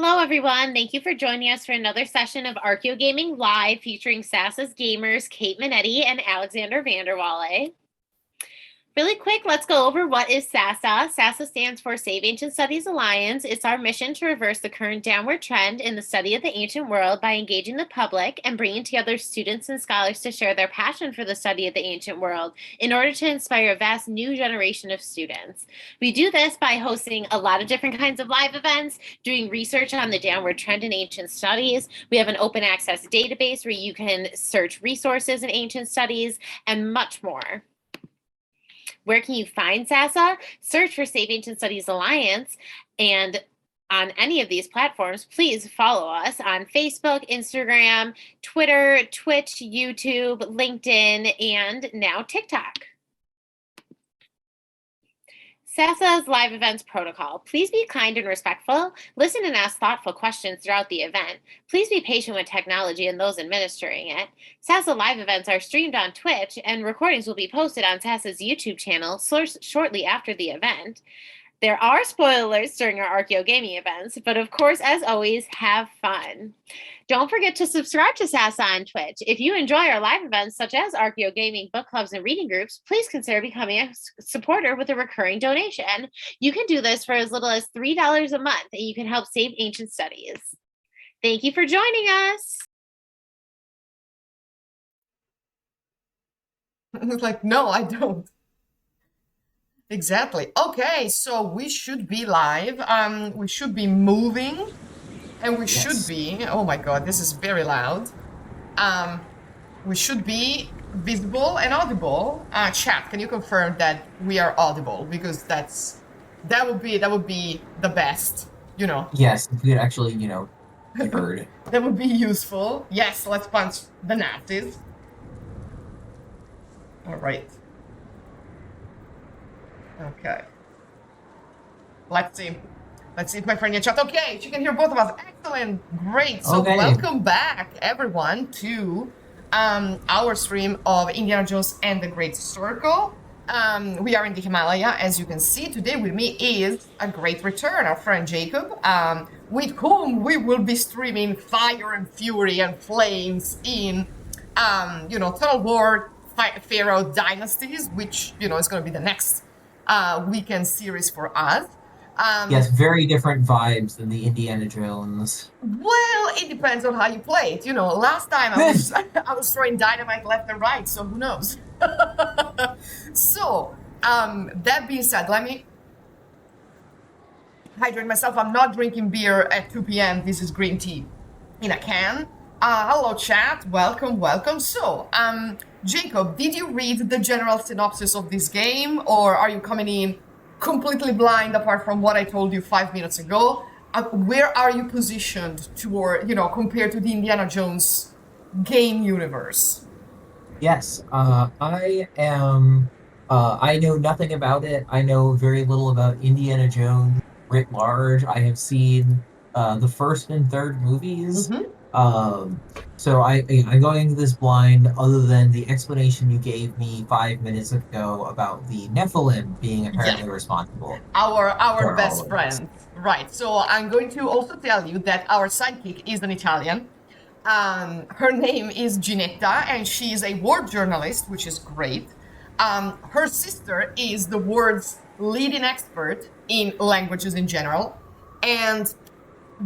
Hello, everyone. Thank you for joining us for another session of Archeo Gaming Live featuring Sassa's gamers Kate Minetti and Alexander Vanderwalle. Really quick, let's go over what is SASA. SASA stands for Save Ancient Studies Alliance. It's our mission to reverse the current downward trend in the study of the ancient world by engaging the public and bringing together students and scholars to share their passion for the study of the ancient world in order to inspire a vast new generation of students. We do this by hosting a lot of different kinds of live events, doing research on the downward trend in ancient studies. We have an open access database where you can search resources in ancient studies and much more. Where can you find SASA? Search for Save Ancient Studies Alliance, and on any of these platforms, please follow us on Facebook, Instagram, Twitter, Twitch, YouTube, LinkedIn, and now TikTok. SASA's live events protocol. Please be kind and respectful. Listen and ask thoughtful questions throughout the event. Please be patient with technology and those administering it. SASA live events are streamed on Twitch, and recordings will be posted on SASA's YouTube channel shortly after the event. There are spoilers during our Archeo gaming events, but of course, as always, have fun. Don't forget to subscribe to SASA on Twitch. If you enjoy our live events, such as Archeo gaming, book clubs, and reading groups, please consider becoming a supporter with a recurring donation. You can do this for as little as $3 a month, and you can help save ancient studies. Thank you for joining us. It's like, no, I don't. Exactly. Okay, so we should be live. We should be moving, and we should be. Oh my God, this is very loud. We should be visible and audible. Chat, can you confirm that we are audible? Because that would be the best. You know. Yes, if you could actually, be heard. That would be useful. Yes, let's punch the Nazis. All right. Okay. Let's see. Let's see if my friend in chat. Okay, she can hear both of us. Excellent. Great. So welcome back, everyone, to our stream of Indiana Jones and the Great Circle. We are in the Himalaya, as you can see. Today with me is a great return, our friend Jacob, with whom we will be streaming Fire and Fury and Flames in, Total War, Pharaoh Dynasties, which, is going to be the next weekend series for us. Yes, very different vibes than the Indiana Jones. Well, it depends on how you play it. Last time I was throwing dynamite left and right, so who knows? So, that being said, let me hydrate myself. I'm not drinking beer at 2 p.m. This is green tea in a can. Hello, chat. Welcome. So, Jacob, did you read the general synopsis of this game, or are you coming in completely blind apart from what I told you 5 minutes ago? Where are you positioned compared to the Indiana Jones game universe? Yes, I am. I know nothing about it. I know very little about Indiana Jones writ large. I have seen the first and third movies. So I'm going into this blind, other than the explanation you gave me 5 minutes ago about the Nephilim being apparently responsible. Our best friend. Right. So I'm going to also tell you that our sidekick is an Italian. Her name is Ginetta, and she is a war journalist, which is great. Her sister is the world's leading expert in languages in general, and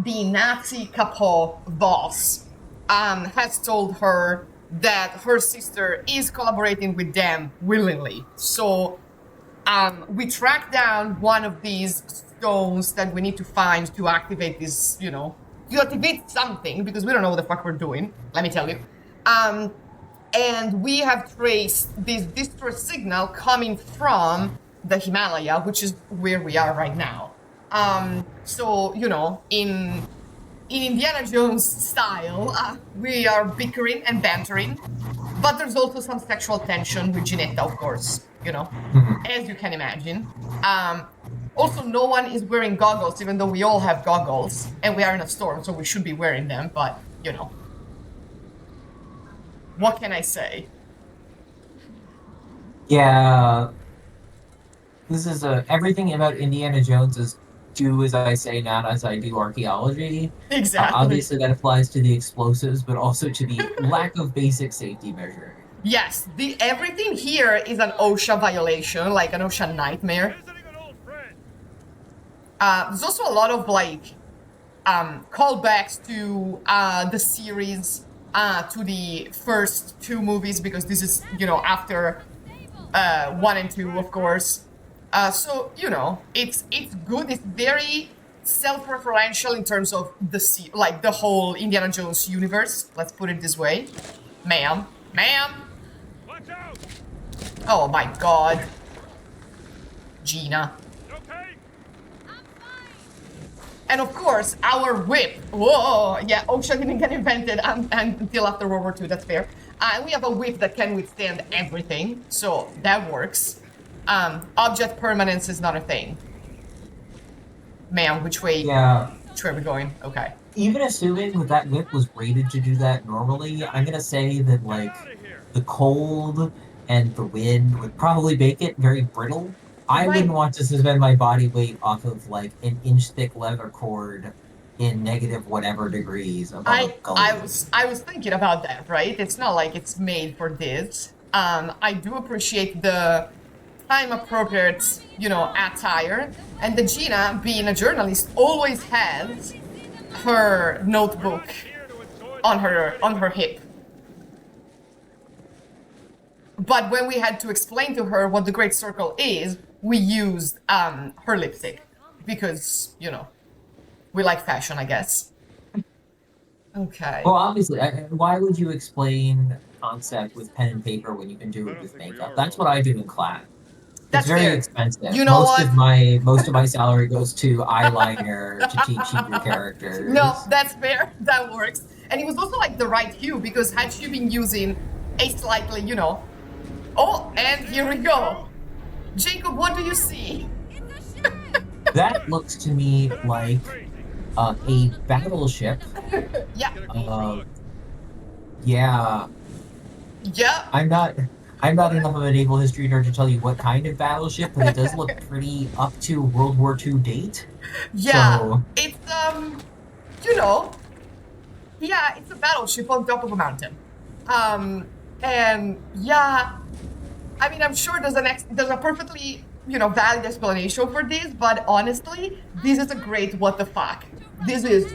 the Nazi capo boss has told her that her sister is collaborating with them willingly. So we track down one of these stones that we need to find to activate this, to activate something, because we don't know what the fuck we're doing, let me tell you. And we have traced this distress signal coming from the Himalaya, which is where we are right now. So, in Indiana Jones style, we are bickering and bantering, but there's also some sexual tension with Ginetta, of course, as you can imagine. Also, no one is wearing goggles, even though we all have goggles, and we are in a storm, so we should be wearing them, but, what can I say? Yeah, this is everything about Indiana Jones is do as I say, not as I do archaeology. Exactly. Obviously, that applies to the explosives, but also to the lack of basic safety measures. Yes, everything here is an OSHA violation, like an OSHA nightmare. There's also a lot of like callbacks to the series, to the first two movies, because this is, you know, after 1 and 2, of course. So, you know, it's good. It's very self-referential in terms of like the whole Indiana Jones universe. Let's put it this way. Ma'am. Watch out! Oh my god. Gina. Okay. And of course, our whip. Whoa, yeah, OSHA didn't get invented until after World War II, that's fair. We have a whip that can withstand everything, so that works. Object permanence is not a thing. Ma'am, which way? Yeah. Which way are we going? Okay. Even assuming that whip was rated to do that normally, I'm gonna say that like the cold and the wind would probably make it very brittle. I wouldn't want to suspend my body weight off of like an inch thick leather cord in negative whatever degrees above I was thinking about that, right? It's not like it's made for this. I do appreciate the time appropriate, you know, attire. And the Gina, being a journalist, always has her notebook on her hip. But when we had to explain to her what the Great Circle is, we used her lipstick because, you know, we like fashion, I guess. Okay. Well, obviously, why would you explain concept with pen and paper when you can do it with makeup? That's what I do in class. That's it's very fair. expensive. You know most of my salary goes to eyeliner to teach Hebrew characters. No, that's fair. That works. And it was also like the right hue, because had she been using a slightly, you know. Oh, and here we go. Jacob, what do you see? That looks to me like a battleship. Yeah. Yeah. Yeah. I'm not enough of a naval history nerd to tell you what kind of battleship, but it does look pretty up to World War II date. Yeah. So, it's you know, yeah, it's a battleship on top of a mountain. And yeah, I mean, I'm sure there's a perfectly, you know, valid explanation for this, but honestly, this is a great what the fuck. This is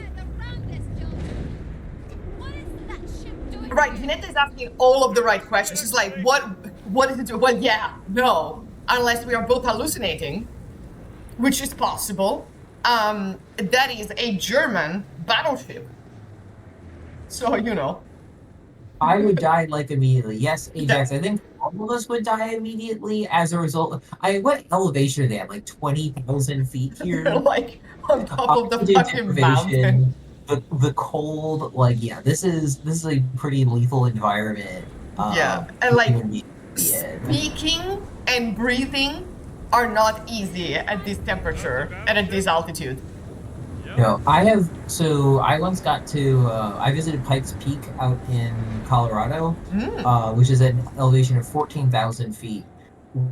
right. Ginetta is asking all of the right questions. She's like, what is it doing? Well, yeah, no, unless we are both hallucinating, which is possible. That is a German battleship. So, you know. I would die like immediately. Yes, Ajax. I think all of us would die immediately as a result. What elevation are they at? Like 20,000 feet here. Like on top of the fucking mountain. The cold, like yeah, this is a pretty lethal environment. Yeah, and like speaking and breathing are not easy at this temperature and at this altitude. No, I once got to, I visited Pikes Peak out in Colorado, which is at an elevation of 14,000 feet.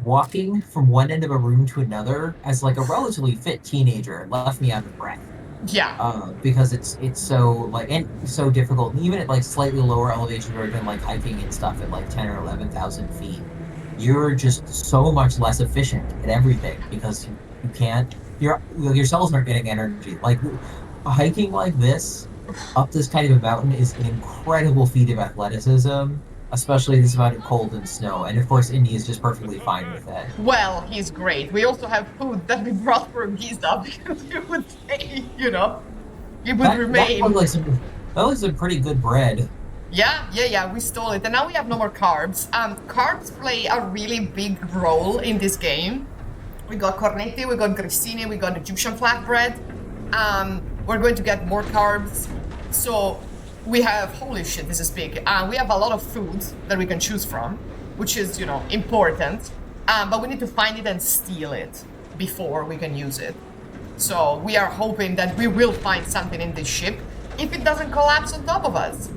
Walking from one end of a room to another as like a relatively fit teenager left me out of breath. Yeah. Because it's so like, and so difficult. And even at like slightly lower elevations or even like hiking and stuff at like 10 or 11,000 feet, you're just so much less efficient at everything because you can't. Your cells aren't getting energy. Like hiking like this up this kind of a mountain is an incredible feat of athleticism, especially this amount of cold and snow. And of course, Indy is just perfectly fine with it. Well, he's great. We also have food that we brought from Giza because you would say, you know, it would remain. That was a pretty good bread. Yeah, we stole it. And now we have no more carbs. Carbs play a really big role in this game. We got cornetti, we got grissini, we got Egyptian flatbread. We're going to get more carbs. So we have, holy shit, this is big. We have a lot of food that we can choose from, which is, you know, important. But we need to find it and steal it before we can use it. So we are hoping that we will find something in this ship if it doesn't collapse on top of us.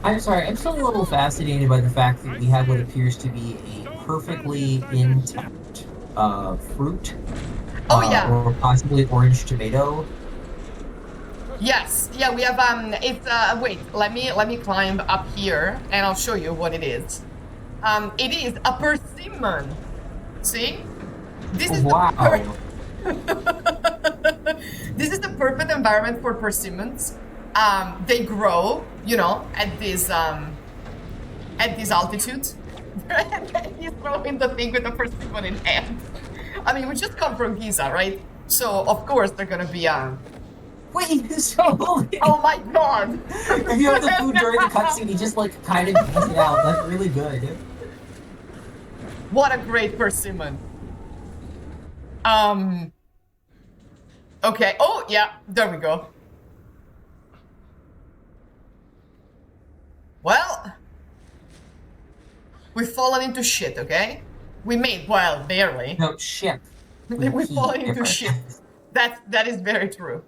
I'm sorry, I'm still a little fascinated by the fact that we have what appears to be a perfectly intact fruit Oh yeah. Or possibly orange tomato. Yes. Yeah, we have it's wait, let me climb up here and I'll show you what it is. It is a persimmon. See? This is Wow. this is the perfect environment for persimmons. They grow, you know, at this altitude. And then he's throwing the thing with the persimmon in hand. I mean, we just come from Giza, right? So of course they're gonna be Wait, so oh my god! if you have the food during the cutscene, he just like kind of eats it out. That's really good. What a great persimmon. Okay. Oh yeah, there we go. Well, we've fallen into shit, okay? We made, well, barely. No shit. We've fallen into shit. That is very true.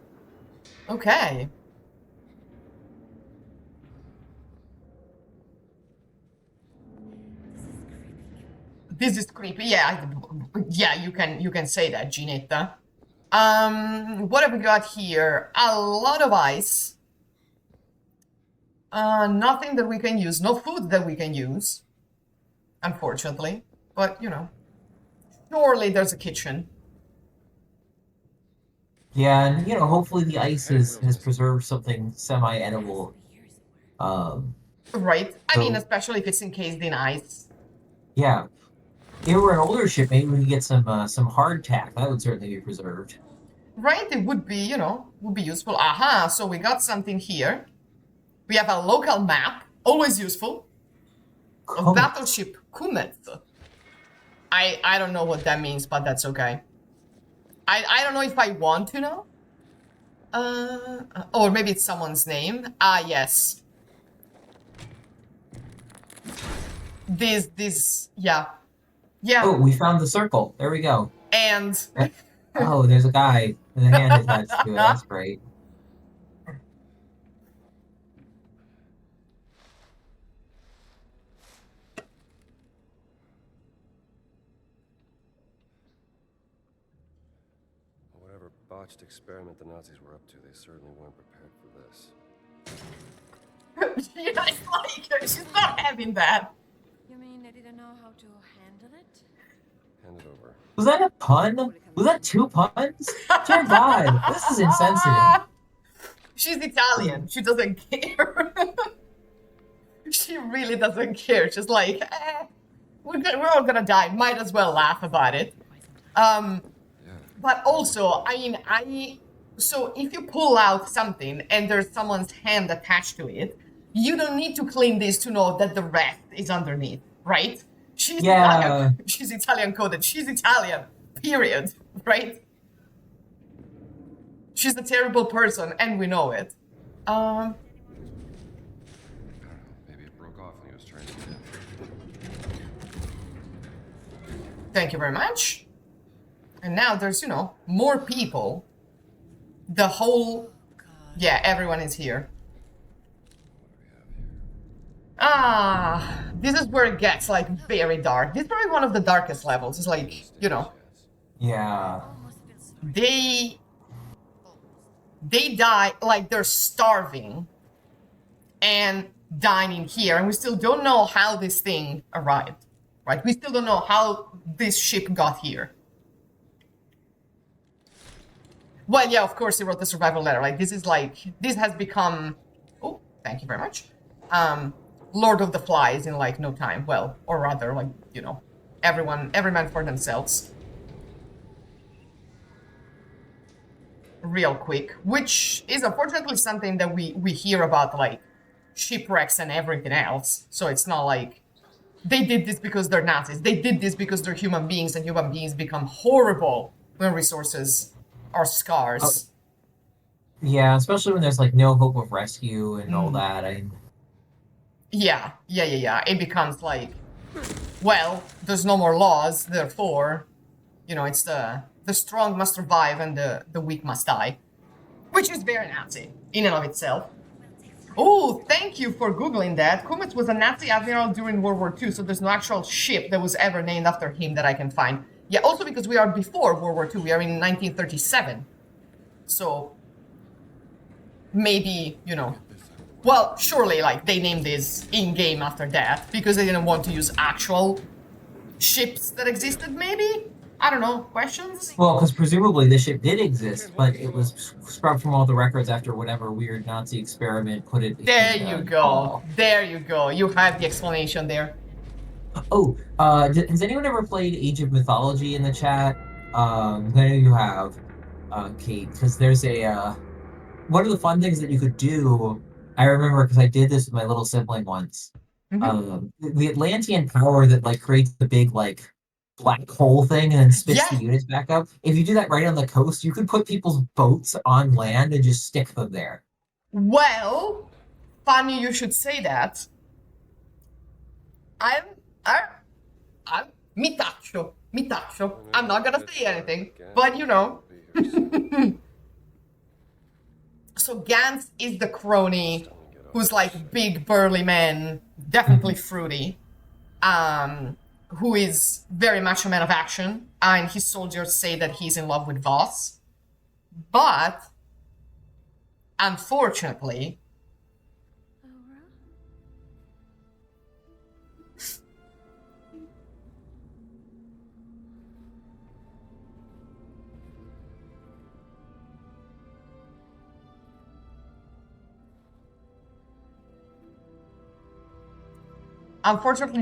Okay. This is creepy. Yeah, yeah, you can say that, Ginetta. What have we got here? A lot of ice. Nothing that we can use. No food that we can use. Unfortunately. But, you know. Surely there's a kitchen. Yeah, and you know, hopefully the ice has preserved something semi-edible. Right? I So- mean, especially if it's encased in ice. Yeah. If it were an older ship, maybe we could get some hardtack. That would certainly be preserved. Right? It would be, you know, would be useful. Aha, so we got something here. We have a local map. Always useful. Of Cool. battleship Kumet. I don't know what that means, but that's okay. I don't know if I want to know. Or maybe it's someone's name. Ah, yes. This, yeah. Yeah, Oh, we found the circle. There we go. and Oh, there's a guy with a hand attached to it. That's great. Whatever botched experiment the Nazis were up to, they certainly weren't prepared for this. she's like, she's not having that. You mean they didn't know how to handle it? Hand it over. Was that a pun? Was that 2 puns? Dear God, this is insensitive. She's Italian. She doesn't care. She really doesn't care. She's like, we're all gonna die. Might as well laugh about it. But also, I mean, so if you pull out something and there's someone's hand attached to it, you don't need to clean this to know that the rest is underneath, right? She's Yeah. Italian. She's Italian coded. She's Italian. Period. Right? She's a terrible person, and we know it. I don't know. Maybe it broke off when he was trying to get in. Thank you very much. And now there's, you know, more people. The whole... Yeah, everyone is here. Ah, this is where it gets, like, very dark. This is probably one of the darkest levels. It's like, you know, Yeah. they die, like, they're starving and dying here. And we still don't know how this thing arrived, right? We still don't know how this ship got here. Well, yeah, of course he wrote the survival letter. Like, this is like, this has become... Oh, thank you very much. Lord of the Flies in, like, no time. Well, or rather, like, you know, every man for themselves. Real quick. Which is unfortunately something that we hear about, like, shipwrecks and everything else. So it's not like they did this because they're Nazis. They did this because they're human beings, and human beings become horrible when resources are scarce. Yeah, especially when there's like no hope of rescue and all that. Yeah. It becomes like, well, there's no more laws, therefore, you know, it's the strong must survive and the weak must die. Which is very Nazi, in and of itself. Oh, thank you for Googling that. Kumets was a Nazi admiral during World War II, so there's no actual ship that was ever named after him that I can find. Yeah, also because we are before World War II. We are in 1937. So maybe, you know, well, surely, like, they named this in-game after that because they didn't want to use actual ships that existed, maybe? I don't know. Questions? Well, because presumably the ship did exist, but it was scrubbed from all the records after whatever weird Nazi experiment put it There in you a go. ball. There you go. You have the explanation there. Oh, has anyone ever played Age of Mythology in the chat? I know you have, Kate, because there's one of the fun things that you could do. I remember because I did this with my little sibling once. The Atlantean power that like creates the big like black hole thing and then spits the Yeah. units back up. If you do that right on the coast, you could put people's boats on land and just stick them there. Well, funny you should say that. I'm mi taccio. I'm not gonna say anything, but you know. So Gantz is the crony who's like big burly man, definitely fruity, who is very much a man of action, and his soldiers say that he's in love with Voss. But unfortunately,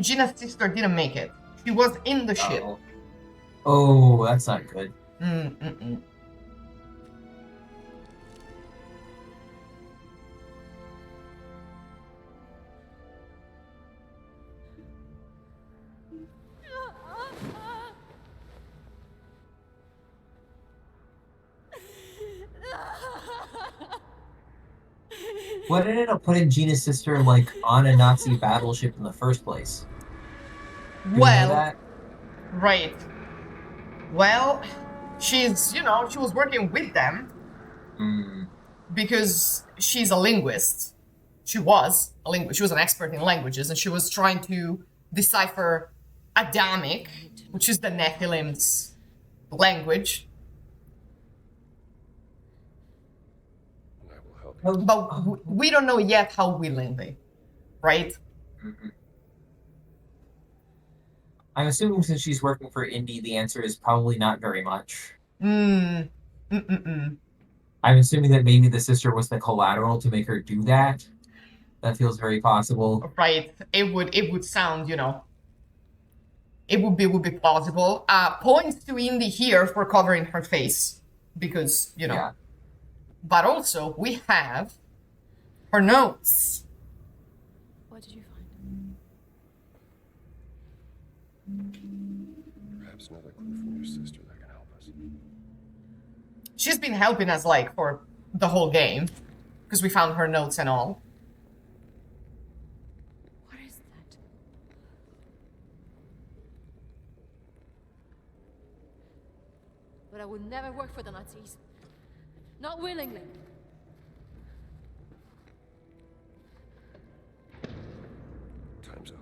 Gina's sister didn't make it. She was in the ship. Oh, that's not good. What ended up putting Gina's sister like on a Nazi battleship in the first place? Do you know Well, that? right. Well, she's, you know, she was working with them because she's a linguist. She was a linguist. She was an expert in languages, and she was trying to decipher Adamic, which is the Nephilim's language. I will help you. But we don't know yet how willingly, right? I'm assuming since she's working for Indy, the answer is probably not very much. I'm assuming that maybe the sister was the collateral to make her do that. That feels very possible. Right. It would sound, you know. It would be plausible. Points to Indy here for covering her face. Because, you know. Yeah. But also, we have her notes. What did you find? Perhaps another clue from your sister that can help us. She's been helping us, like, for the whole game. Because we found her notes and all. What is that? But I would never work for the Nazis. Not willingly. Time's up.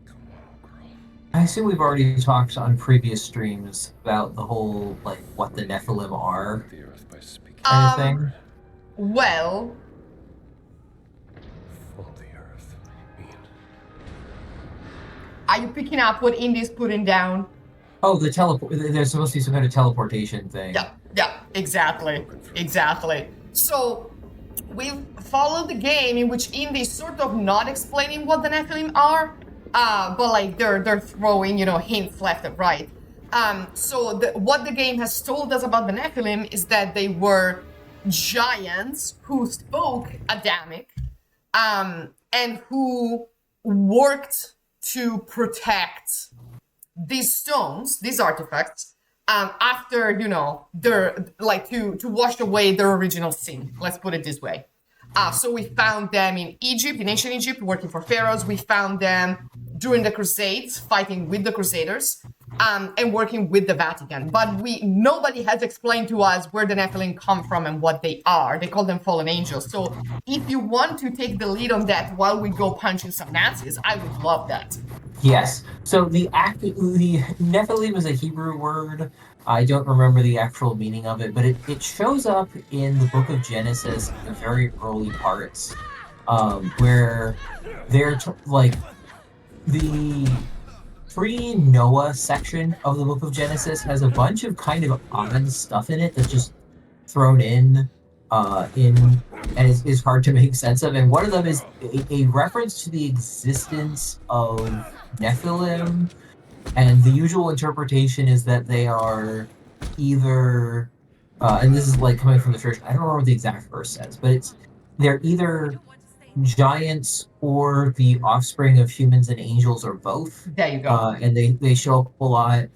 Come on, girl. I assume we've already talked on previous streams about the whole, like, what the Nephilim are The earth by speaking. kind of thing. Well, Full the earth. I mean, are you picking up what Indy's putting down? Oh, the teleport. There's supposed to be some kind of teleportation thing. Yeah, exactly. So, we've followed the game in which Indy's sort of not explaining what the Nephilim are, but like they're throwing, you know, hints left and right. So what the game has told us about the Nephilim is that they were giants who spoke Adamic, and who worked to protect these stones, these artifacts, after, you know, they're like to wash away their original sin. Let's put it this way. So we found them in Egypt, in ancient Egypt, working for pharaohs. We found them during the Crusades, fighting with the Crusaders. and working with the Vatican. But nobody has explained to us where the Nephilim come from and what they are. They call them fallen angels. So if you want to take the lead on that while we go punching some Nazis, I would love that. Yes. So the Nephilim is a Hebrew word. I don't remember the actual meaning of it, but it shows up in the book of Genesis in the very early parts, where they're like the pre-Noah section of the book of Genesis has a bunch of kind of odd stuff in it that's just thrown in and is hard to make sense of. And one of them is a reference to the existence of Nephilim, and the usual interpretation is that they are either and this is like coming from the church, I don't remember what the exact verse says, but they're either giants or the offspring of humans and angels, or both. There you go. And they show up a lot.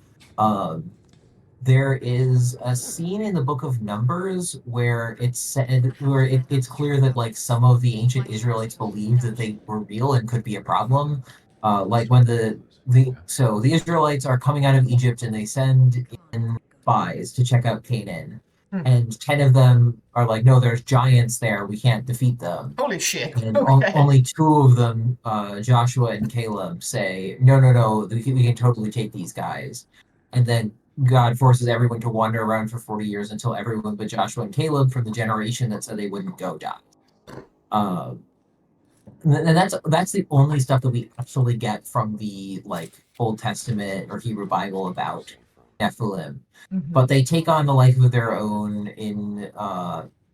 There is a scene in the Book of Numbers where it's clear that like some of the ancient Israelites believed that they were real and could be a problem. Like when the Israelites are coming out of Egypt and they send in spies to check out Canaan, and 10 of them are like, no, there's giants there, we can't defeat them. Holy shit. And Okay. only 2 of them, Joshua and Caleb, say, no, we can totally take these guys. And then God forces everyone to wander around for 40 years until everyone but Joshua and Caleb from the generation that said they wouldn't go die. And that's the only stuff that we actually get from the like Old Testament or Hebrew Bible about Nephilim. But they take on the life of their own in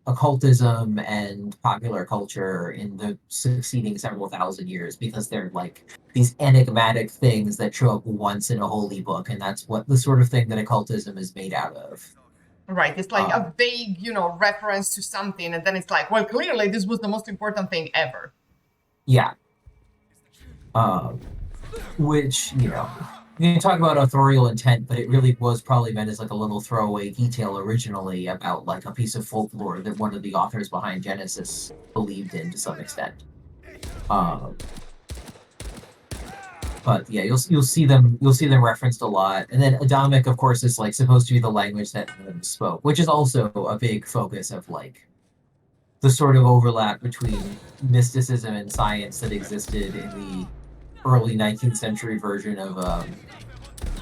occultism and popular culture in the succeeding several thousand years, because they're like these enigmatic things that show up once in a holy book, and that's what the sort of thing that occultism is made out of. Right, it's like a vague, reference to something, and then it's like, well, clearly this was the most important thing ever. Yeah. Which, you can talk about authorial intent, but it really was probably meant as like a little throwaway detail originally about like a piece of folklore that one of the authors behind Genesis believed in to some extent. But yeah, you'll see them referenced a lot. And then Adamic, of course, is like supposed to be the language that Adam spoke, which is also a big focus of like the sort of overlap between mysticism and science that existed in the early 19th century version of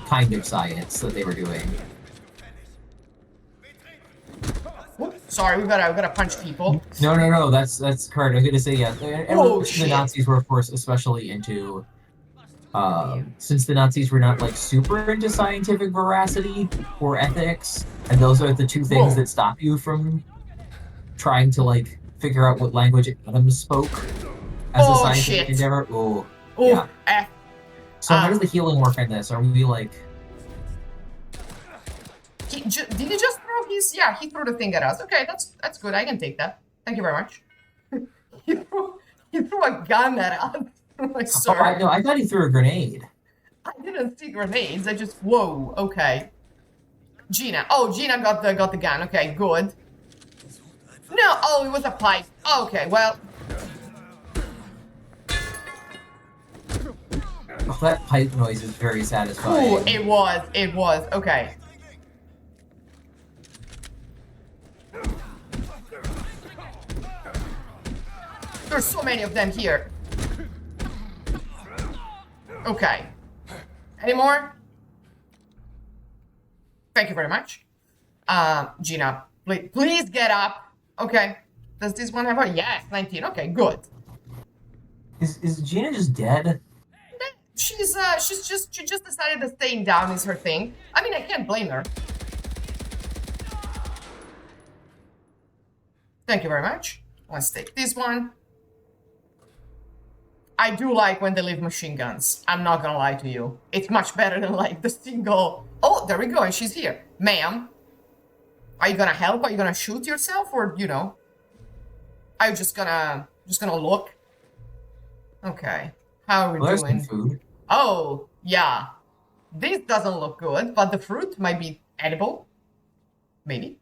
kind of science that they were doing. Sorry, we gotta punch people. No, that's correct. I was gonna say, yeah. And the Nazis were, of course, especially into since the Nazis were not like super into scientific veracity or ethics, and those are the 2 things that stop you from trying to like figure out what language Adam spoke as a scientific endeavor. Yeah. So how does the healing work in this? Are we like? Did he just throw his? Yeah, he threw the thing at us. Okay, that's good. I can take that. Thank you very much. he threw a gun at us. Like, sorry. No, I thought he threw a grenade. I didn't see grenades. I just whoa. Okay. Gina. Oh, Gina got the gun. Okay, good. No. Oh, it was a pipe. Okay, well. Oh, that pipe noise is very satisfying. Ooh, it was. Okay. There's so many of them here. Okay. Any more? Thank you very much. Gina, please get up. Okay. Does this one have a... Yes, 19. Okay, good. Is Gina just dead? She just decided that staying down is her thing. I mean, I can't blame her. Thank you very much. Let's take this one. I do like when they leave machine guns. I'm not gonna lie to you. It's much better than like the single... Oh, there we go, and she's here. Ma'am, are you gonna help? Are you gonna shoot yourself? Or, are you just gonna look? Okay. How are we doing? Food. Oh, yeah. This doesn't look good, but the fruit might be edible. Maybe.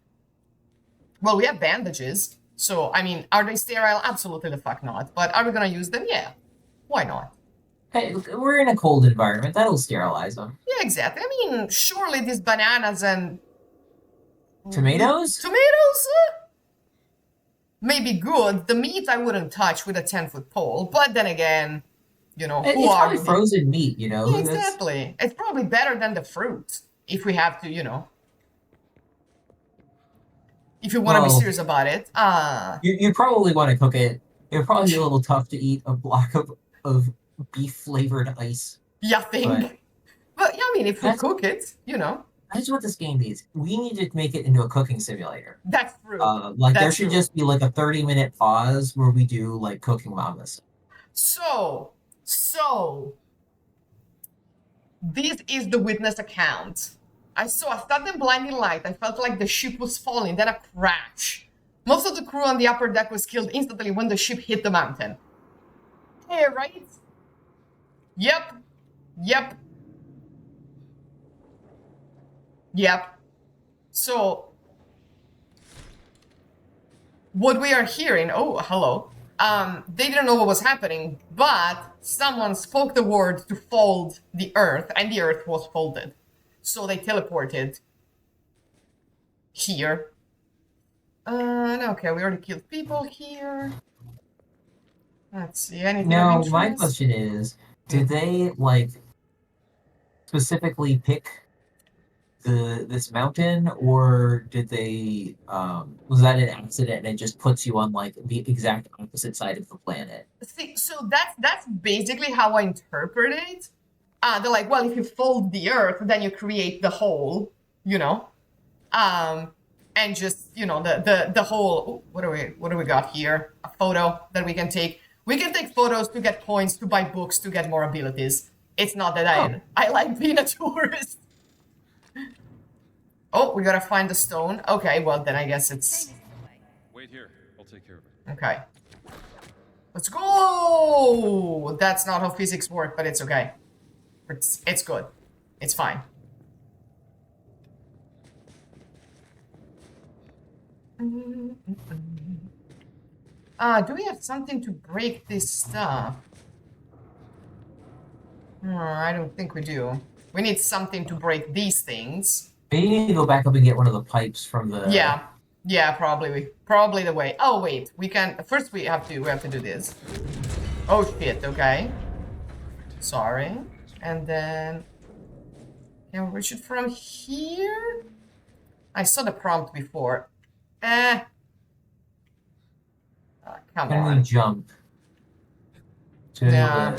Well, we have bandages. So, I mean, are they sterile? Absolutely the fuck not. But are we gonna use them? Yeah. Why not? Hey, we're in a cold environment. That'll sterilize them. Yeah, exactly. I mean, surely these bananas and Tomatoes? tomatoes may be good. The meat I wouldn't touch with a 10-foot pole, but then again, you know, who It's are probably we? frozen meat, you know? Yeah, exactly. It's probably better than the fruit, if we have to, you know. If you want to be Well, serious about it. you probably want to cook it. It would probably be a little tough to eat a block of beef flavored ice. Yeah, But thing. But yeah, I mean, if we that's cook it, you know, that's what this game needs. We need to make it into a cooking simulator. that's true. Like there That's should true. just be like a 30-minute pause where we do like cooking mamas. So, this is the witness account. I saw a sudden blinding light. I felt like the ship was falling, then a crash. Most of the crew on the upper deck was killed instantly when the ship hit the mountain. Hey, right? Yep. Yep. Yep. So, what we are hearing, oh, hello. They didn't know what was happening, but someone spoke the word to fold the earth, and the earth was folded. So they teleported here. Okay, we already killed people here. Let's see, anything Now, of my interest? question is, did they like specifically pick this mountain, or did they was that an accident and it just puts you on like the exact opposite side of the planet? See, so that's basically how I interpret it. They're like, well, if you fold the earth, then you create the whole, you know. And just, you know, the whole, what do we got here? A photo that we can take. We can take photos to get points, to buy books, to get more abilities. It's not that I like being a tourist. Oh, we gotta find the stone. Okay, well then I guess it's Wait here. I'll take care of it. okay. Let's go! That's not how physics work, but it's okay. It's good. It's fine. Do we have something to break this stuff? I don't think we do. We need something to break these things. Maybe you need to go back up and get one of the pipes from the. Yeah, probably the way. Oh wait, we can. First we have to do this. Oh shit. Okay. Sorry. And then can we reach it from here? I saw the prompt before. Come Can we on. jump to Nah.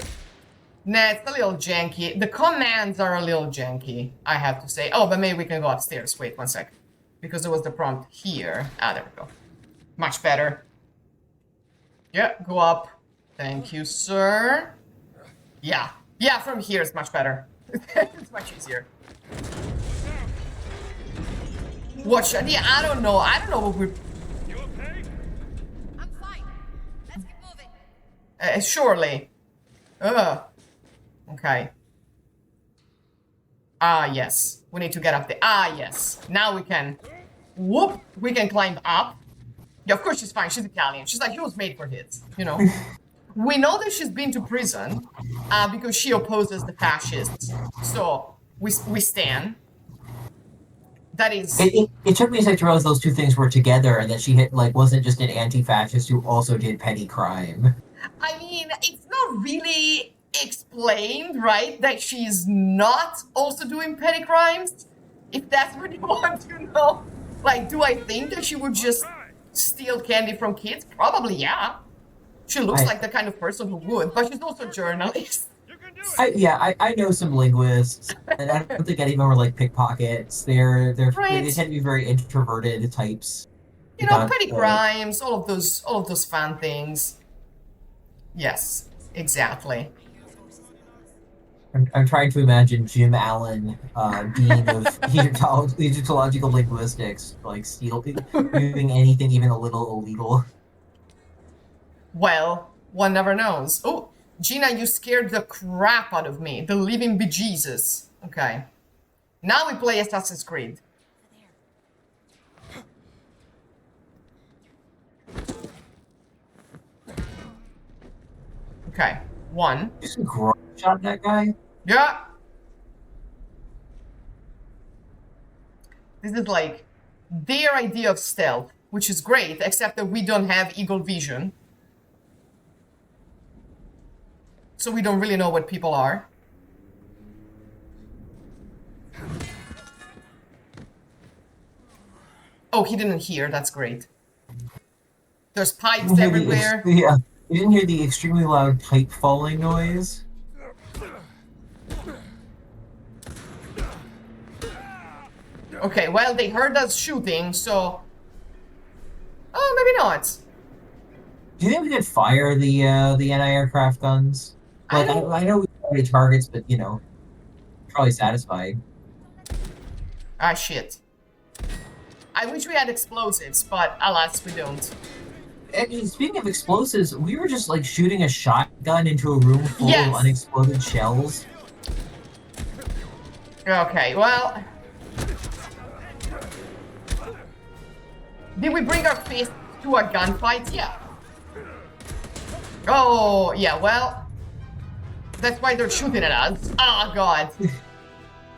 Nah, it's a little janky. The commands are a little janky, I have to say. Oh, but maybe we can go upstairs. Wait 1 sec. Because there was the prompt here. There we go. Much better. Yeah, go up. Thank you, sir. Yeah. Yeah, from here it's much better. It's much easier. Watch out. Yeah, I don't know. I don't know what we're... You okay? I'm fine. Let's get moving. Surely. Okay. Yes. We need to get up there. Yes. Now we can... Whoop! We can climb up. Yeah, of course she's fine. She's Italian. She's like, she was made for hits, you know? We know that she's been to prison because she opposes the fascists. So, we stand. That is... It took me a sec to realize those two things were together and that she wasn't just an anti-fascist who also did petty crime. I mean, it's not really explained, right? That she's not also doing petty crimes? If that's what you want to know. Like, do I think that she would just steal candy from kids? Probably, yeah. She looks like the kind of person who would, but she's also a journalist. You can do it. I know some linguists, and I don't think any of them are like pickpockets. They tend to be very introverted types. You know, petty crimes, all of those fun things. Yes, exactly. I'm trying to imagine Jim Allen, dean of Egyptological linguistics, doing anything even a little illegal. Well, one never knows. Oh, Gina, you scared the crap out of me. The living bejesus. Okay. Now we play Assassin's Creed. Okay. 1. Just grunge shot that guy? Yeah. This is like their idea of stealth, which is great, except that we don't have eagle vision. So we don't really know what people are. Oh, he didn't hear. That's great. There's pipes everywhere. Yeah. You didn't hear the extremely loud pipe falling noise? Okay, well, they heard us shooting, so... Oh, maybe not. Do you think we could fire the anti-aircraft guns? Like, I know we have any targets, but, you know, probably satisfied. Ah, shit. I wish we had explosives, but alas, we don't. And speaking of explosives, we were just, like, shooting a shotgun into a room full Yes. of unexploded shells. Okay, well... Did we bring our fist to a gunfight? Yeah. Oh, yeah, well... That's why they're shooting at us. Oh, God.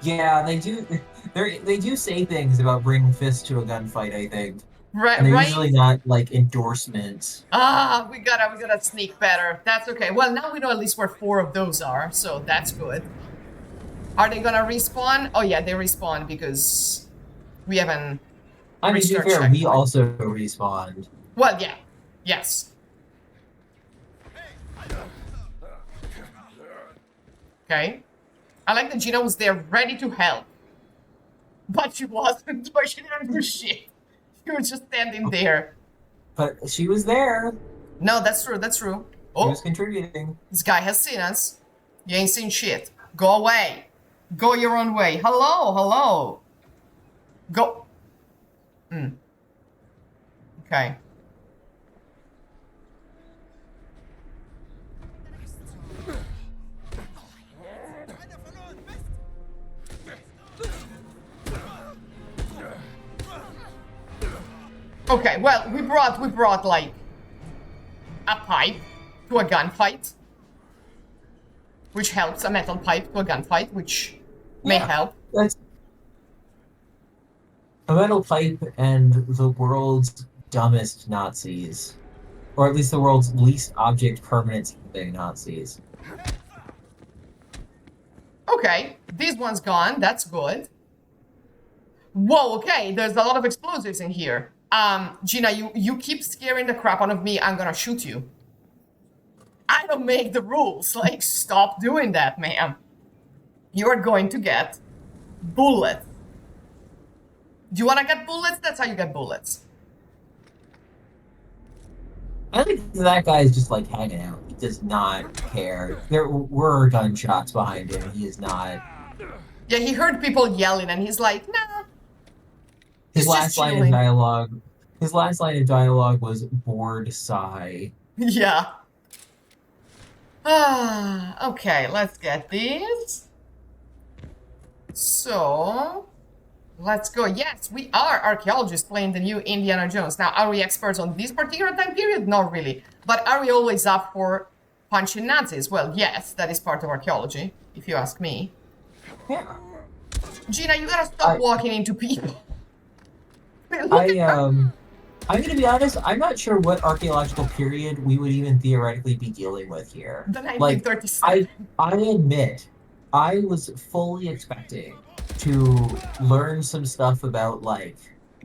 Yeah, they do. They do say things about bringing fists to a gunfight, I think. Right, And they're right? usually not, like, endorsements. Ah, we gotta sneak better. That's okay. Well, now we know at least where 4 of those are, so that's good. Are they gonna respawn? Oh yeah, they respawn because we haven't... I mean, to be Research fair, we checkpoint. also respawned. Well, yeah. Yes. Okay. I like that Gina was there ready to help. But she wasn't, but she didn't do shit. She was just standing there. But she was there. No, that's true, that's true. She Oh, was contributing. this guy has seen us. You ain't seen shit. Go away. Go your own way. Hello, hello. Go. Okay. Okay, well, we brought like a pipe to a gunfight, which helps. A metal pipe to a gunfight, which may Yeah. help. That's a metal pipe and the world's dumbest Nazis. Or at least the world's least object permanence thing Nazis. Okay, this one's gone. That's good. Whoa, okay, there's a lot of explosives in here. Gina, you keep scaring the crap out of me. I'm gonna shoot you. I don't make the rules. Like, stop doing that, ma'am. You're going to get bullets. Do you wanna get bullets? That's how you get bullets. I think that guy is just like hanging out. He does not care. There were gunshots behind him. He is not. Yeah, he heard people yelling and he's like, nah. His He's last just line of chilling. dialogue. His last line of dialogue was bored sigh. Yeah. Ah, okay, let's get these. So, let's go. Yes, we are archaeologists playing the new Indiana Jones. Now, are we experts on this particular time period? Not really. But are we always up for punching Nazis? Well, yes, that is part of archaeology, if you ask me. Yeah. Gina, you gotta stop walking into people. I'm gonna be honest, I'm not sure what archaeological period we would even theoretically be dealing with here. The Like, 1937. I admit, I was fully expecting to learn some stuff about, like,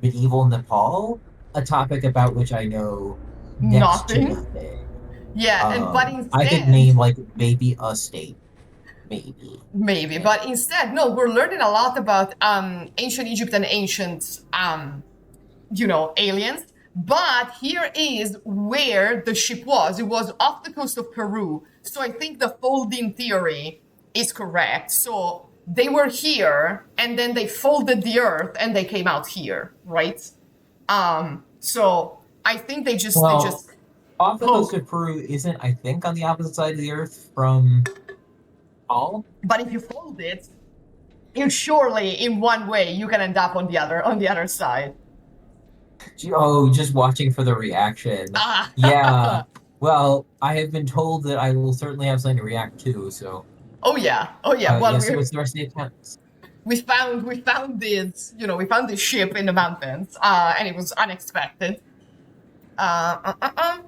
medieval Nepal, a topic about which I know next to Nothing. nothing. Yeah, but instead... I could name, like, maybe a state. Maybe, but instead, no, we're learning a lot about ancient Egypt and ancient, you know, aliens. But here is where the ship was. It was off the coast of Peru. So I think the folding theory is correct. So they were here, and then they folded the earth, and they came out here, right? So I think they just off the coast of Peru isn't, I think, on the opposite side of the earth from all. But if you fold it, you surely, in one way, you can end up on the other side. Oh, just watching for the reaction. Ah. Yeah. Well, I have been told that I will certainly have something to react to, so. Oh yeah. Well, Yeah, so what's the rest of the accounts? we found this, we found this ship in the mountains, and it was unexpected. Okay.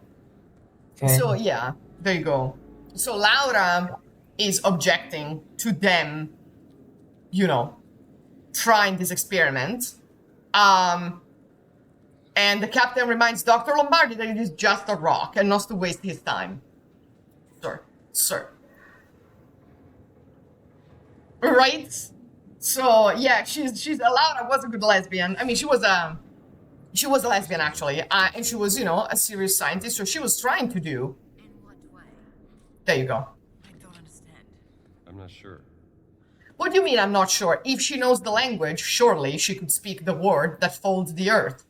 So yeah, there you go. So Laura is objecting to them, trying this experiment. And the captain reminds Dr. Lombardi that it is just a rock and not to waste his time. Sir. Right? So yeah, she's Laura was a good lesbian. I mean, she was a lesbian actually, and she was a serious scientist. So she was trying to do. In what way? There you go. I don't understand. I'm not sure. What do you mean? I'm not sure. If she knows the language, surely she could speak the word that folds the earth.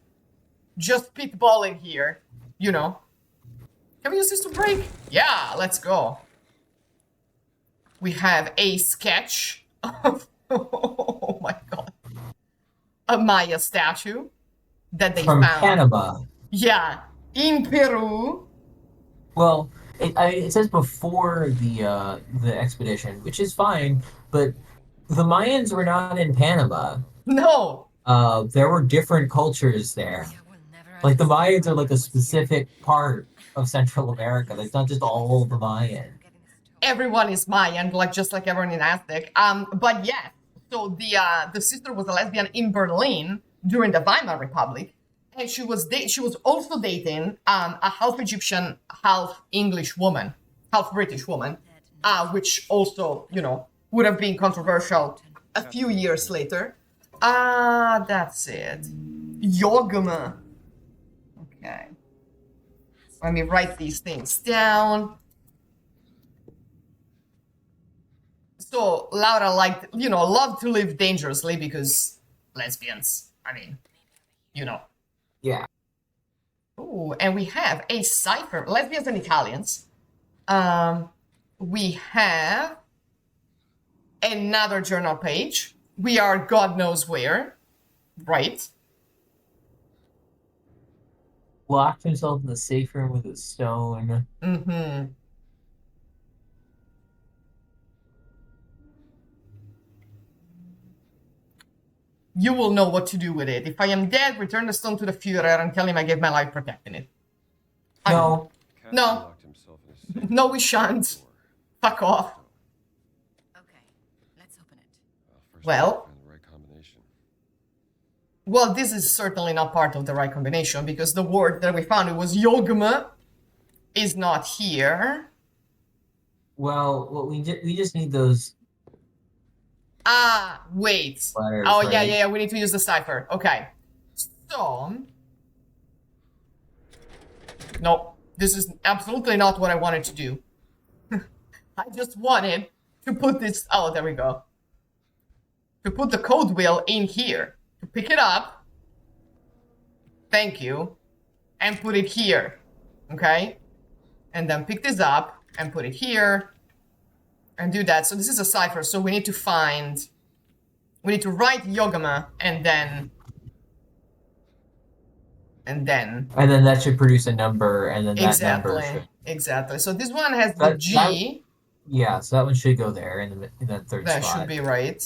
Just spitballing here, Can we use this to break? Yeah, let's go. We have a sketch of, oh my god, a Maya statue that they From found. Panama. Yeah, in Peru. Well, it says before the expedition, which is fine, but the Mayans were not in Panama. No. There were different cultures there. I will never Like the understand Mayans are like why I a was here. specific part of Central America. It's not just all the Mayan. Getting this job. Everyone is Mayan, just like everyone in Aztec. But yeah, so the sister was a lesbian in Berlin during the Weimar Republic, and she was also dating a half Egyptian, half English woman, half British woman, which also would have been controversial a few years later. That's it. Yogama. Okay. Let me write these things down. So Laura loved to live dangerously because lesbians. I mean, Yeah. Ooh, and we have a cipher. Lesbians and Italians. We have another journal page. We are God knows where. Right. Locked himself in the safe room with a stone. Mm-hmm. You will know what to do with it. If I am dead, return the stone to the Führer and tell him I gave my life protecting it. No. Captain No. locked himself in a safe No, we shan't. Fuck off. Okay, let's open it. First Well. we gotta find the right combination. Well, this is certainly not part of the right combination because the word that we found, it was yogma, is not here. Well, we just need those Wait. letters. Oh, right? yeah, we need to use the cipher. Okay. So. No, this is absolutely not what I wanted to do. I just wanted to put this. Oh, there we go. To put the code wheel in here. To pick it up. Thank you. And put it here. Okay? And then pick this up and put it here. And do that. So this is a cipher. So we need to write Yogama and then. And then that should produce a number, and then that number should. Exactly. So this one has the G. Yeah, so that one should go there in that third That spot. should be right.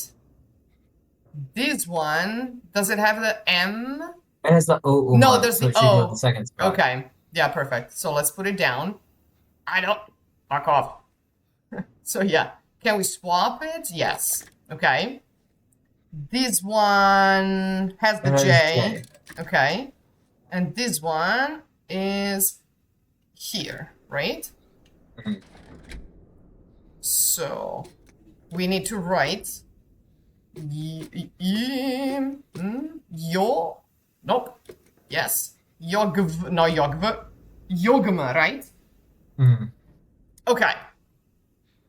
This one, does it have the M? It has the O. No, mark, there's so the it should go O. at the second spot. Okay. Yeah, perfect. So let's put it down. Fuck off. So yeah. Can we swap it? Yes. Okay. This one has the It has J. J. Okay. And this one is here, right? Mhm. So we need to write nope. Yes. Yogma, right? Mhm. Okay.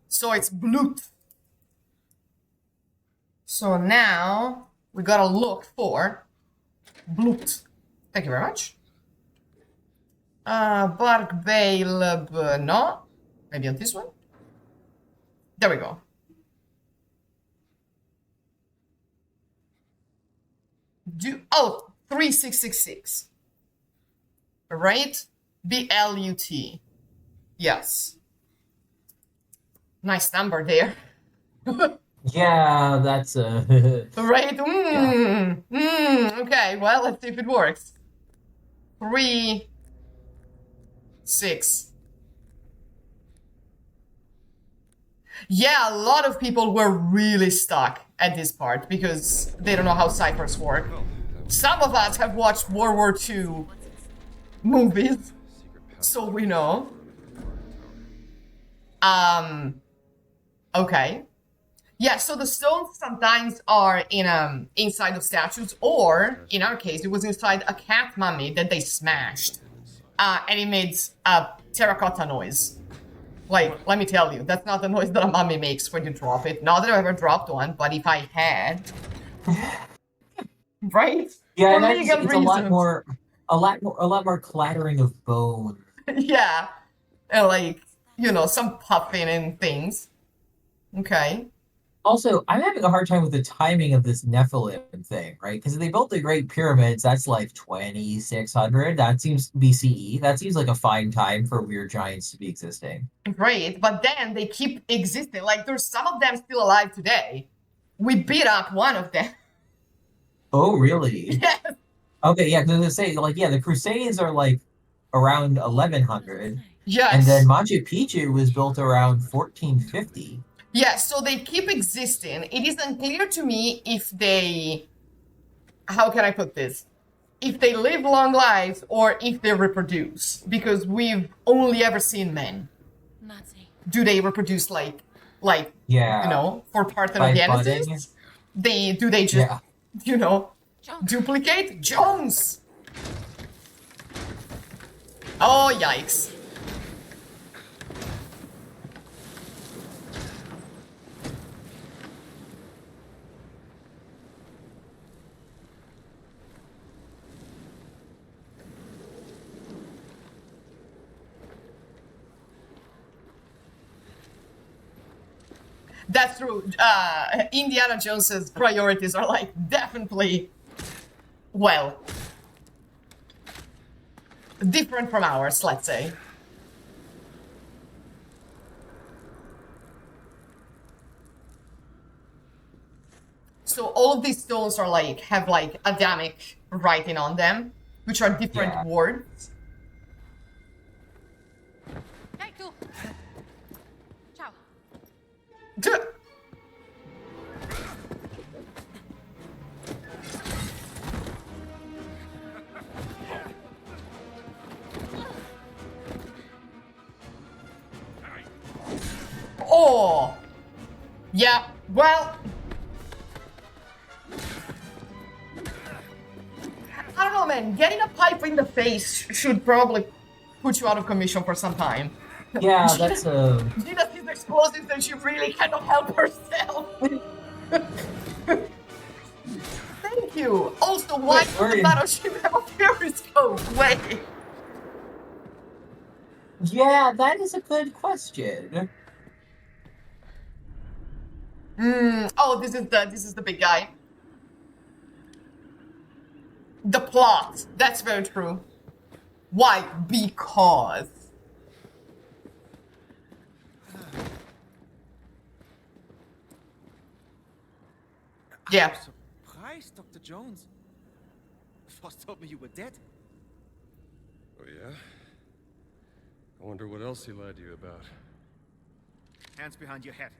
So it's blut. So now we gotta look for blut. Thank you very much. Bark Bale, no. Maybe on this one? There we go. Oh, 3666. Right? BLUT. Yes. Nice number there. Yeah, that's Right? Okay, well, let's see if it works. 3, 6. Yeah, a lot of people were really stuck at this part because they don't know how ciphers work. Some of us have watched World War II movies, so we know. Okay. Yeah, so the stones sometimes are in inside of statues, or in our case, it was inside a cat mummy that they smashed, and it made a terracotta noise. Like, let me tell you, that's not the noise that a mummy makes when you drop it. Not that I've ever dropped one, but if I had, right? yeah, For and legal it's reasons. a lot more clattering of bone. Yeah, and like some puffing and things. Okay. Also, I'm having a hard time with the timing of this Nephilim thing, right? Because they built the Great Pyramids, that's like 2600. That seems BCE. That seems like a fine time for weird giants to be existing. Great, but then they keep existing. Like there's some of them still alive today. We beat up one of them. Oh, really? Yes. Okay, yeah, because I was gonna say, like, yeah, the Crusades are like around 1100, and then Yes. Machu Picchu was built around 1450. Yes, so they keep existing. It is unclear to me if they, how can I put this? If they live long lives or if they reproduce, because we've only ever seen men. Nazi. Do they reproduce like Yeah, for by budding. parthenogenesis? Do they just Yeah. duplicate? Jones. Oh yikes. That's true. Indiana Jones's priorities are like definitely, well, different from ours, let's say. So all of these stones are like have like Adamic writing on them, which are different Yeah. words. Okay, cool. Ciao. Duh. Oh, yeah. Well, I don't know, man. Getting a pipe in the face should probably put you out of commission for some time. Yeah, that's Gina sees explosives and she really cannot help herself. Thank you. Also, why Wait, does we're the in- battleship have a periscope? Wait. yeah, that is a good question. Oh, this is the big guy. The plot. That's very true. Why? Because. Yeah. Surprised, Dr. Jones. Foss told me you were dead. Oh, yeah? I wonder what else he lied to you about. Hands behind your head.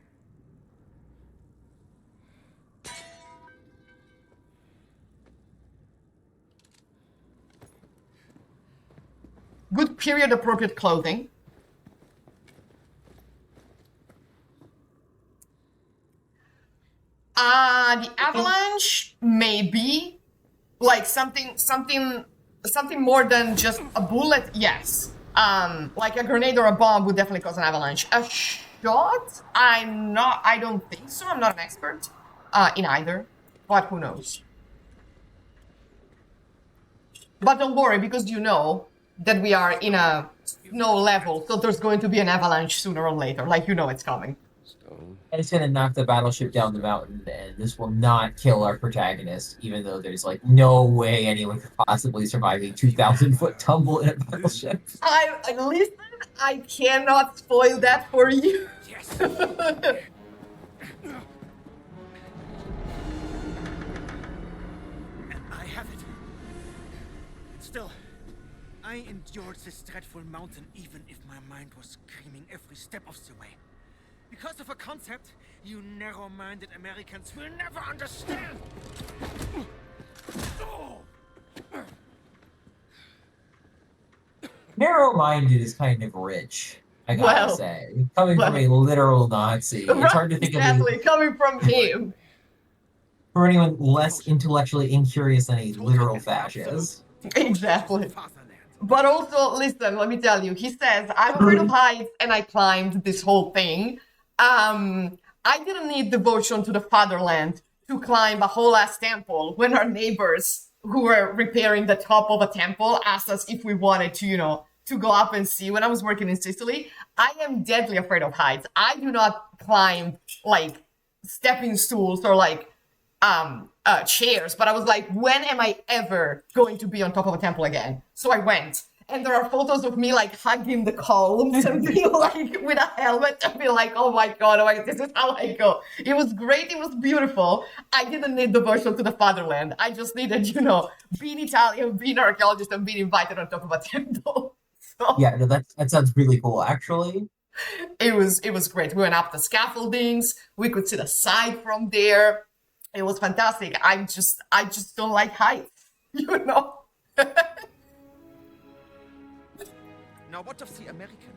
Good period appropriate clothing. The avalanche maybe like something more than just a bullet. Yes. Like a grenade or a bomb would definitely cause an avalanche. A shot? I don't think so. I'm not an expert in either, but who knows? But don't worry, because you know that we are in a snow level, so there's going to be an avalanche sooner or later. Like, you know it's coming. Stone. And it's gonna knock the battleship down the mountain, and this will not kill our protagonist, even though there's like no way anyone could possibly survive a 2,000-foot tumble in a battleship. I listen, I cannot spoil that for you. Yes. still. I endured this dreadful mountain even if my mind was screaming every step of the way. Because of a concept you narrow-minded Americans will never understand. Narrow-minded is kind of rich, I gotta Well, say. Coming from a literal Nazi, it's hard to think exactly, of a, coming from him. for anyone less intellectually incurious than a literal fascist. Exactly. Fatherland. But also, listen, let me tell you, he says, I'm afraid of heights, and I climbed this whole thing. I didn't need devotion to the fatherland to climb a whole ass temple when our neighbors who were repairing the top of a temple asked us if we wanted to, to go up and see. When I was working in Sicily, I am deadly afraid of heights. I do not climb like stepping stools or like chairs, but I was like, when am I ever going to be on top of a temple again? So I went. And there are photos of me like hugging the columns and being like with a helmet and be like, oh my god, this is how I go. It was great, it was beautiful. I didn't need devotion to the fatherland. I just needed, being Italian, being an archaeologist, and being invited on top of a temple. So Yeah, no, that sounds really cool, actually. it was great. We went up the scaffoldings, we could see the side from there. It was fantastic. I just don't like heights, Now what of the American?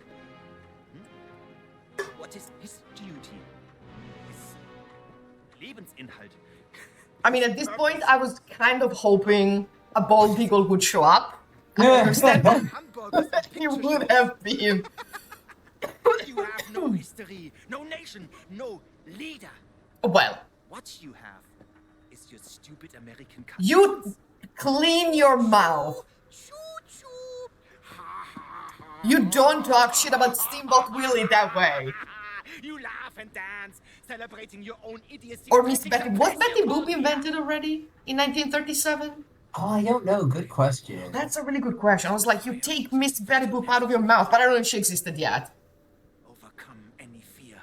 What is his duty? His Lebensinhalt? I mean, at this point, I was kind of hoping a bald eagle would show up. I understand Hamburgers and he picture would shows. have been. You have no history, no nation, no leader. Well, What you have is your stupid American country. you clean your mouth. Choo-choo. Ha, ha, ha. You don't talk shit about Steamboat Willie that way. You laugh and dance, celebrating your own idiocy. Or Miss Betty. Was Betty Boop invented already in 1937? Oh, I don't know. Good question. That's a really good question. I was like, you take Miss Betty Boop out of your mouth, but I don't know if she existed yet. Overcome any fear.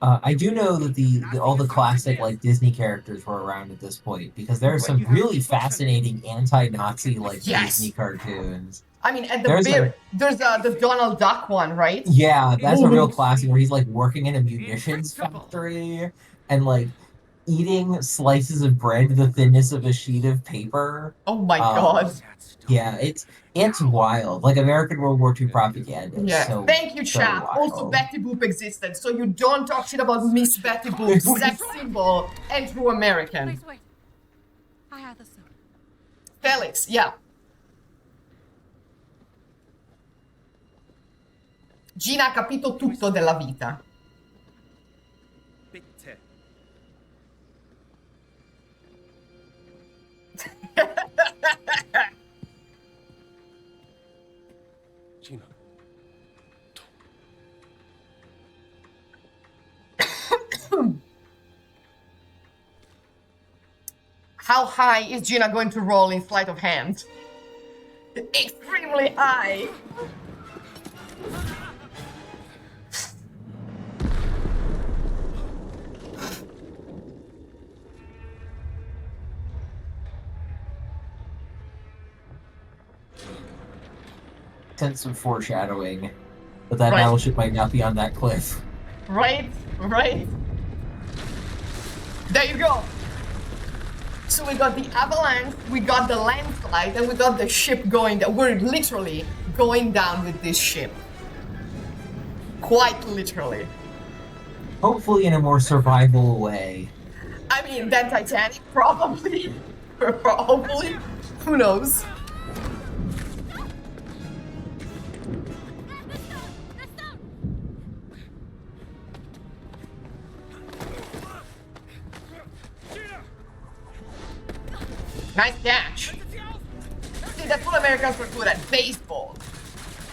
I do know that all the classic like Disney characters were around at this point because there are some really fascinating anti-Nazi like Yes. Disney cartoons. I mean, at There's there's the Donald Duck one, right? Yeah, that's a real Mhm. classic where he's like working in a munitions factory and like eating slices of bread the thinness of a sheet of paper. Oh my god. Yeah, it's wild. Like American World War II propaganda. Yeah. So, Thank you, so chap. Also, wild. Betty Boop existed, so you don't talk shit about Miss Betty Boop, sex symbol, and true American. Please wait. I have the suit. Felix, yeah. Gina ha capito tutto della vita. Bitte. Gina. How high is Gina going to roll in sleight of hand? Extremely high. Sense of foreshadowing. But that Right. battleship might not be on that cliff. Right? Right? There you go. So we got the avalanche, we got the landslide, and we got the ship going down. We're literally going down with this ship. Quite literally. Hopefully in a more survival way. I mean, than Titanic, probably. Hopefully. Who knows? Nice catch. See, that's what Americans were good at. Baseball.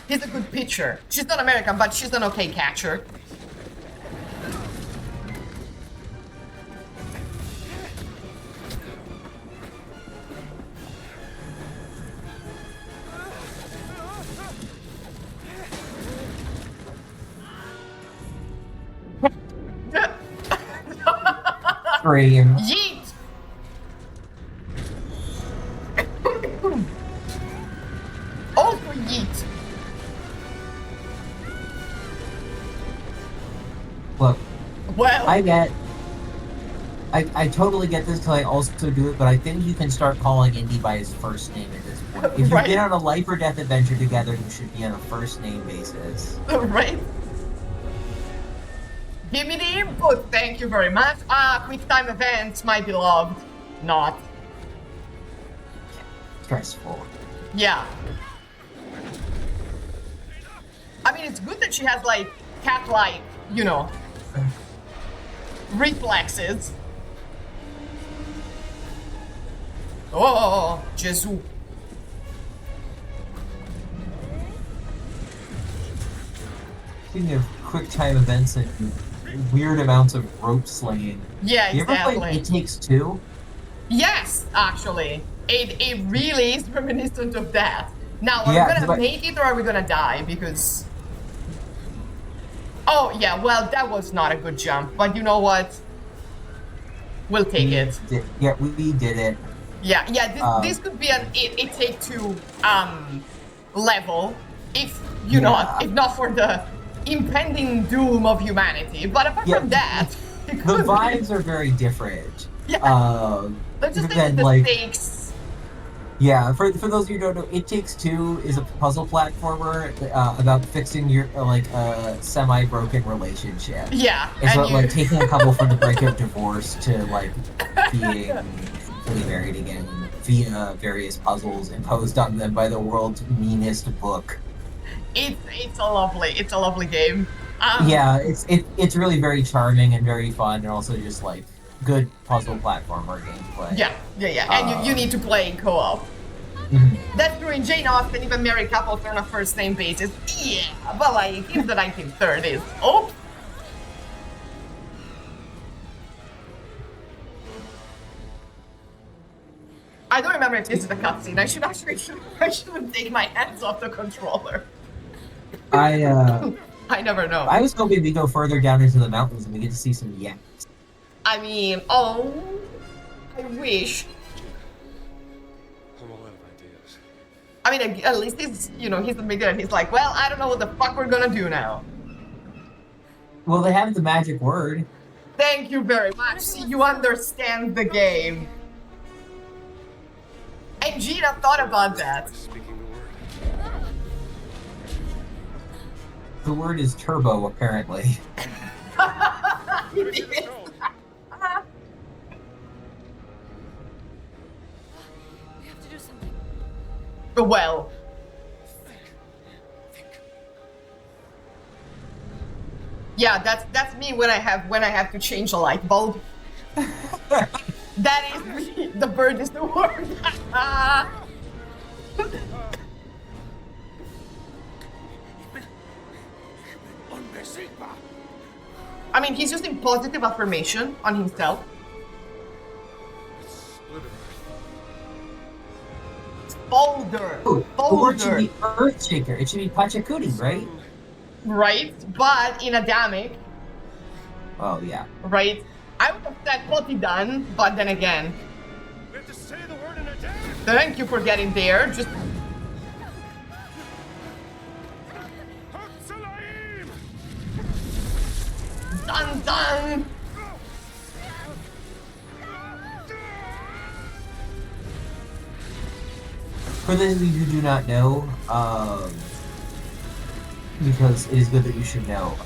He's a good pitcher. She's not American, but she's an okay catcher. Scream. Yeet! Look, Well, I totally get this because I also do it, but I think you can start calling Indy by his first name at this point. If you've Right. been on a life or death adventure together, you should be on a first name basis. right? Give me the input, thank you very much. Quick time events, my beloved. Not. Stressful. Yeah. I mean, it's good that she has, like, cat-like, reflexes. Oh, Jesus. Speaking of quick time events and weird amounts of rope slinging. Yeah, You ever exactly. play It Takes Two? Yes, actually. It really is reminiscent of that. Now, are Yeah, we gonna but- make it or are we gonna die? Because... Oh, yeah, well, that was not a good jump. But you know what? We'll take it. Yeah, we did it. Yeah, this could be an it take two level if if not for the impending doom of humanity. But apart Yeah, from that, it The could vibes are very different. Yeah. Let's just than, take the like, stakes. Yeah, for those of you who don't know, It Takes Two is a puzzle platformer about fixing your semi-broken relationship. Yeah, It's and about like taking a couple from the brink of divorce to like being fully married again via various puzzles imposed on them by the world's meanest book. It's a lovely game. Yeah, it's really very charming and very fun, and also just like good puzzle platformer gameplay. Yeah. And you need to play in co-op. Mhm. That's true in Jane Austen, even married couples are on a first name basis. Yeah, but like in the 1930s. Oh. I don't remember if this is a cutscene. I shouldn't take my hands off the controller. I never know. I was hoping we go further down into the mountains and we get to see some yaks. I mean, oh, I wish. I'm all out of ideas. I mean, at least he's admitted and he's like, well, I don't know what the fuck we're gonna do now. Well, they have the magic word. Thank you very much. See, you understand the game. And Gina thought about that. Speaking the word. The word is turbo, apparently. It is. We have to do something. Well, yeah, that's me when I have to change a light bulb. That is me. The bird is the word. Unbesiegbar. I mean, he's using positive affirmation on himself. Boulder. Ooh, the word should Boulder. be Earthshaker. It should be Pachacootie, right? Right? But in Adamic, Oh, yeah. right? I would have said Potidan, but then again, We have to say the word in a day. thank you for getting there. Just Hatsalaim! dun dun. For those of you who do not know, because it is good that you should know,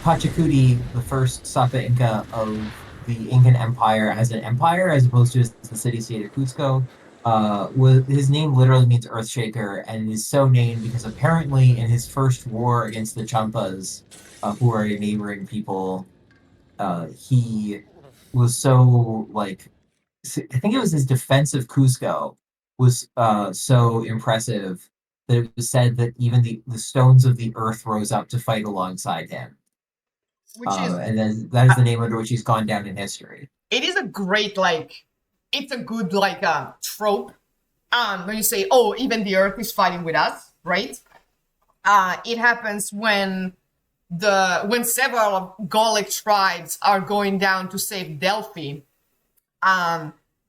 Pachacootie, the first Sapa Inca of the Incan Empire as an empire, as opposed to the city-state of Cusco, his name literally means Earthshaker, and is so named because apparently in his first war against the Champas, who are a neighboring people, he was so, like, I think it was his defense of Cusco was so impressive that it was said that even the stones of the earth rose up to fight alongside him. Which is And then that is the name under which he's gone down in history. it is a great it's a good trope. When you say, oh, even the earth is fighting with us, right? It happens when several Gallic tribes are going down to save Delphi.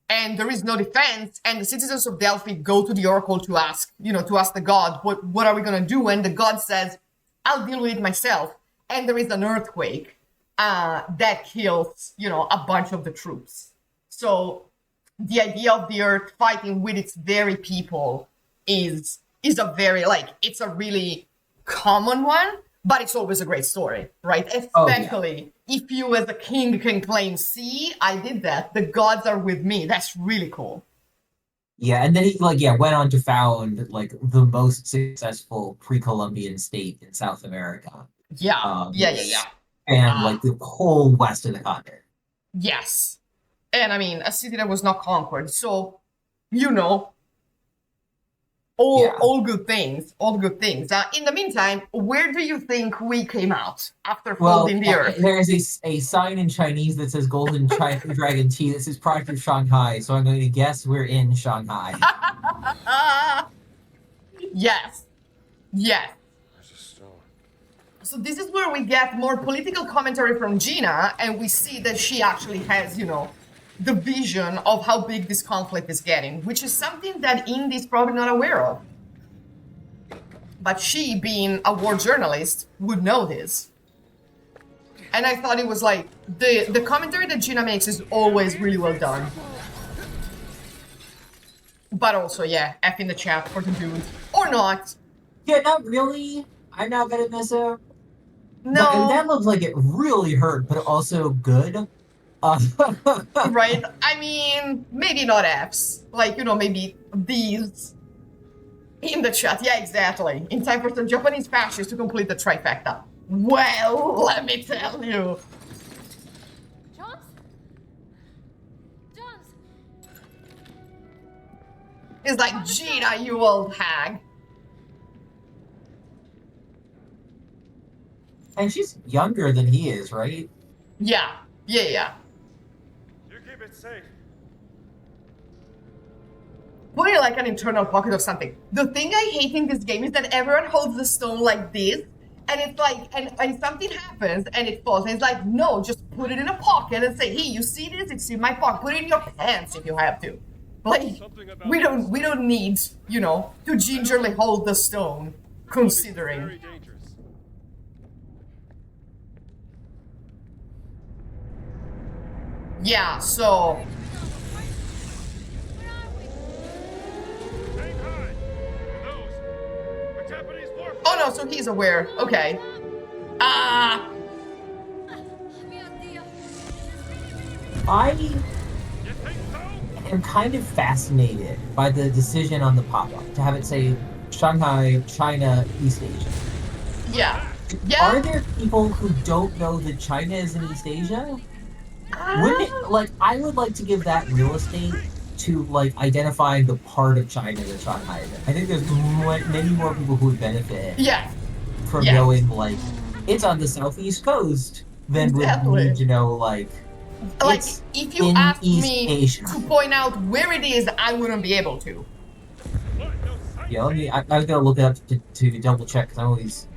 And there is no defense, and the citizens of Delphi go to the oracle to ask the god, what are we gonna do? And the god says, I'll deal with it myself. And there is an earthquake. that kills, a bunch of the troops. So the idea of the Earth fighting with its very people is a very, it's a really common one, but it's always a great story, right? Especially if you as a king can claim, see, I did that. The gods are with me. That's really cool. Yeah, and then he went on to found the most successful pre-Columbian state in South America. Yeah. And the whole west of the continent. Yes. And I mean, a city that was not conquered. So, all good things. All good things. In the meantime, where do you think we came out after holding the Earth? There is a sign in Chinese that says Golden Dragon Tea. This is Project of Shanghai, so I'm going to guess we're in Shanghai. Yes. There's a stone. So this is where we get more political commentary from Gina, and we see that she actually has, the vision of how big this conflict is getting, which is something that Indy's probably not aware of. But she, being a war journalist, would know this. And I thought it was the commentary that Gina makes is always really well done. But also, F in the chat for the dude. Or not. Yeah, not really. I'm not gonna miss her. No. But that looks like it really hurt, but also good. Right? I mean, maybe not Fs. Maybe these. In the chat, yeah, exactly. In time for some Japanese fascists to complete the trifecta. Well, let me tell you. Johns? Johns! It's like, Gina, you old hag. And she's younger than he is, right? Yeah. You keep it safe. Put it like an internal pocket of something. The thing I hate in this game is that everyone holds the stone like this, and it's and something happens and it falls, and it's like, no, just put it in a pocket and say, hey, you see this? It's in my pocket. Put it in your pants if you have to. We don't need, to gingerly hold the stone, considering. Very dangerous. Yeah, so. Hang high. Those are Japanese warplanes. Oh no, so he's aware. Okay. I You think so? am kind of fascinated by the decision on the pop-up to have it say Shanghai, China, East Asia. Yeah. Are there people who don't know that China is in East Asia? Wouldn't it, I would like to give that real estate to, identifying the part of China that Shanghai is in. I think there's many more people who would benefit from knowing, it's on the southeast coast than would need to know, it's if you in asked East me Asia. to point out where it is, I wouldn't be able to. What? No sight? Yeah, I was gonna look it up to double check, because I'm always...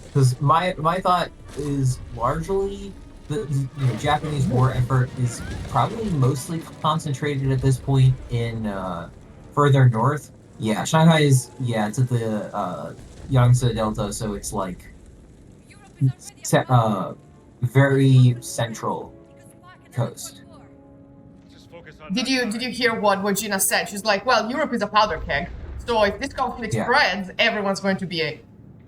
Because my thought is largely the Japanese war effort is probably mostly concentrated at this point in further north. Yeah, Shanghai is it's at the Yangtze Delta, so it's very central coast. Just focus on Did that you guy. hear what Gina said? She's like, well, Europe is a powder keg, so if this conflict spreads, everyone's going to be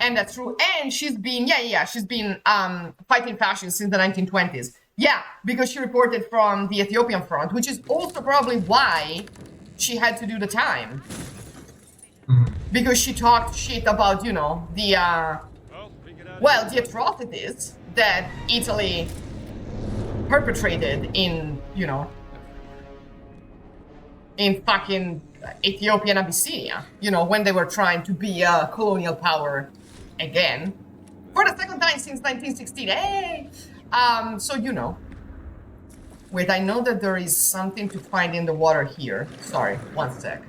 and that's true. And she's been she's been fighting fascists since the 1920s. Yeah, because she reported from the Ethiopian front, which is also probably why she had to do the time. Because she talked shit about, the the atrocities that Italy perpetrated in, in fucking Ethiopia and Abyssinia, when they were trying to be a colonial power again. For the second time since 1916, hey! So, Wait, I know that there is something to find in the water here. Sorry, one sec.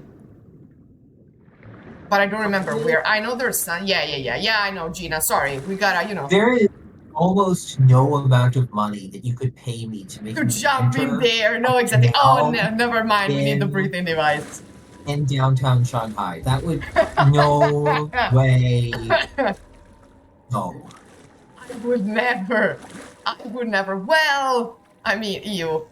But I don't remember where. I know there's some. Yeah, I know, Gina. Sorry, we gotta, There is almost no amount of money that you could pay me to make to me jump in enter there. No, exactly. Oh, now no, never mind. We need the in- breathing device. in downtown Shanghai. That would no way. No. I would never. I would never. Well, I mean, you.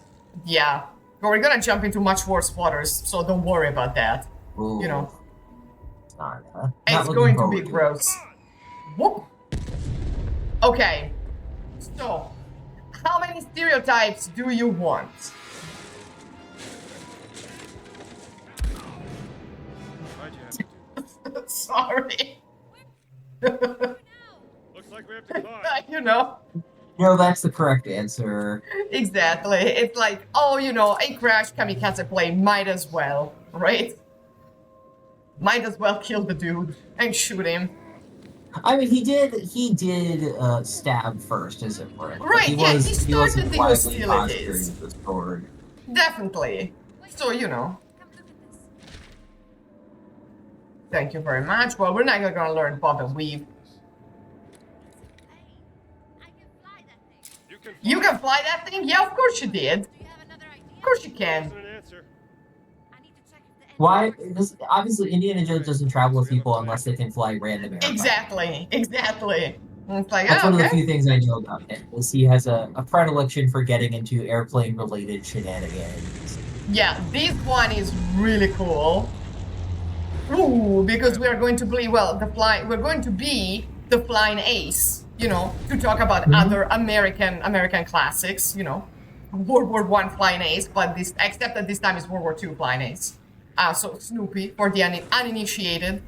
Yeah. But we're gonna jump into much worse waters, so don't worry about that. Ooh. You know. It's not It's looking going to forward be it. gross. Whoop. Okay. So, how many stereotypes do you want? Why'd you have to do Sorry. Looks like we have to climb. You know. No, that's the correct answer. Exactly. It's like, oh, you know, a crash kamikaze plane, might as well, right? Might as well kill the dude and shoot him. I mean, he did stab first, as it were. But Right, he yeah, he wasn't started the quietly posturing hostilities. the sword. Definitely. So, you know. Come look at this. Thank you very much. Well, we're not gonna learn bob and weave. I can fly that thing. You can. You can fly that thing? Yeah, of course you did. Do you have another idea? Of course you can. That's an answer. I need to check if the engine Why? works. Obviously, Indiana Jones doesn't travel with people unless they can fly random aircraft. Exactly. Exactly. And it's like, That's oh, one of the okay. few things I know about him, is he has a predilection for getting into airplane-related shenanigans. Yeah, this one is really cool. Ooh, because we are going to be, well, we're going to be the flying ace, you know, to talk about other American classics, you know. World War I flying ace, but this, except that this time is World War II flying ace. So Snoopy for the uninitiated.